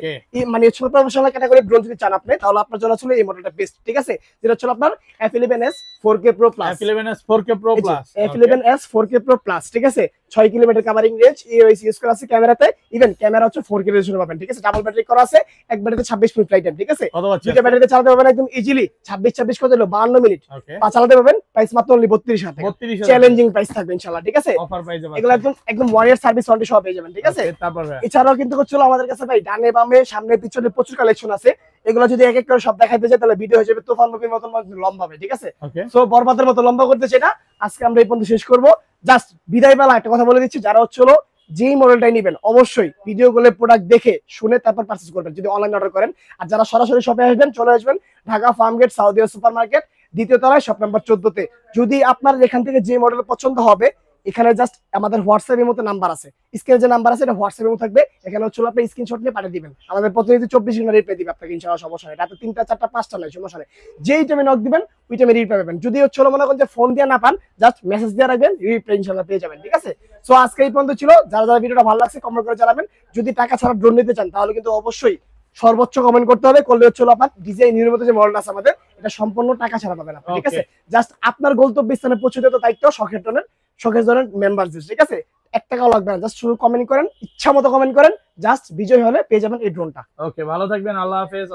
মানে ছোট প্রফেশনাল ক্যাটাগরি ড্রোন যদি চান আপনি, তাহলে আপনার জন্য ছিল এই মডেলটা বেস্ট, ঠিক আছে। যেটা হচ্ছে আপনার F11s 4K Pro Plus, F11s 4K Pro Plus, F11s 4K Pro Plus, ঠিক আছে। 6 kilometre covering range, EOS use করা আছে ক্যামেরাতে। ইভেন ক্যামেরা হচ্ছে 4K রেজোলিউশন পাবেন, ঠিক আছে। ডাবল ব্যাটারি করা আছে, এক ব্যাটারিতে 26 মিনিট ফ্লাইট টাইম, ঠিক আছে। দুটো ব্যাটারিতে চালাতে পারবেন একদম ইজিলি, 26 কত হলো 52 মিনিট চালাতে পারবেন। প্রাইস মাত্র অনলি 32000 টাকা, চ্যালেঞ্জিং প্রাইস থাকবে ইনশাআল্লাহ, ঠিক আছে। অফার প্রাইসে এগুলো একদম 1 ইয়ার সার্ভিস ওয়ারেন্টি সহ পেয়ে যাবেন, ঠিক আছে। এছাড়াও কিন্তু হচ্ছে আমাদের কাছে ভাই ডানে বামে সামনে পিছনে প্রচুর কালেকশন আছে। এগুলো যদি এক এক করে সব দেখাইতে যাই তাহলে ভিডিও হয়ে যাবে তুফান মুভির মতো লম্বা হবে, ঠিক আছে। সো বরবাদের মতো লম্বা করতে চাই না, আজকে আমরা এই পর্যন্ত শেষ করব। জাস্ট বিদায় বেলা একটা কথা বলে দিচ্ছি, যারা হচ্ছে যেই মডেলটাই নেবেন অবশ্যই ভিডিও গুলো প্রোডাক্ট দেখে শুনে তারপর পারচেজ করবেন যদি অনলাইন অর্ডার করেন। আর যারা সরাসরি শপে আসবেন, চলে আসবেন Dhaka Farmgate Saudia super market, দ্বিতীয় তলায়, শপ নাম্বার 14 তে। যদি আপনার এখান থেকে যে মডেল পছন্দ হবে, এখানে জাস্ট আমাদের হোয়াটসঅ্যাপের মতো নাম্বার আছে, স্ক্রিনে যে নাম্বার আছে এটা হোয়াটসঅ্যাপের মতো থাকবে। এখানে হচ্ছে আপনি স্ক্রিনশট নিয়ে পাঠিয়ে দিবেন, আমাদের প্রতিনিধি 24 ঘন্টা রিপ্লাই দিবে আপনাকে ইনশাআল্লাহ, সমস্যা নেই। রাতে 3টা 4টা 5টা নয়, সমস্যা নেই। যেই টাইমে নক দিবেন ওই টাইমে রিপ্লাই পাবেন। যদি হচ্ছে মনে করেন যে ফোন দিয়ে না পান, জাস্ট মেসেজ দিয়ে রাখবেন, রিপ্লাই ইনশাআল্লাহ পেয়ে যাবেন, ঠিক আছে। সো আজকে এই পর্যন্ত ছিল। যারা যারা ভিডিওটা ভালো লাগছে কমেন্ট করে জানাবেন। যদি টাকা ছাড়া ড্রোন নিতে চান তাহলে কিন্তু অবশ্যই সর্বোচ্চ কমেন্ট করতে হবে, করলে হচ্ছে আপনার ডিজাইন নির্মিত যে মডেল আছে আমাদের, এটা সম্পূর্ণ টাকা ছাড়া পাবেন আপনি, ঠিক আছে। জাস্ট আপনার গন্তব্যস্থানে পৌঁছে দেওয়ার দায়িত্ব শখের জনের মেম্বারদের, ঠিক আছে। 1 টাকাও লাগবে না, জাস্ট শুধু কমেন্ট করেন, ইচ্ছা মতো কমেন্ট করেন, জাস্ট বিজয় হলে পেয়ে যাবেন এই ড্রোনটা। ওকে, ভালো থাকবেন, আল্লাহ হাফেজ।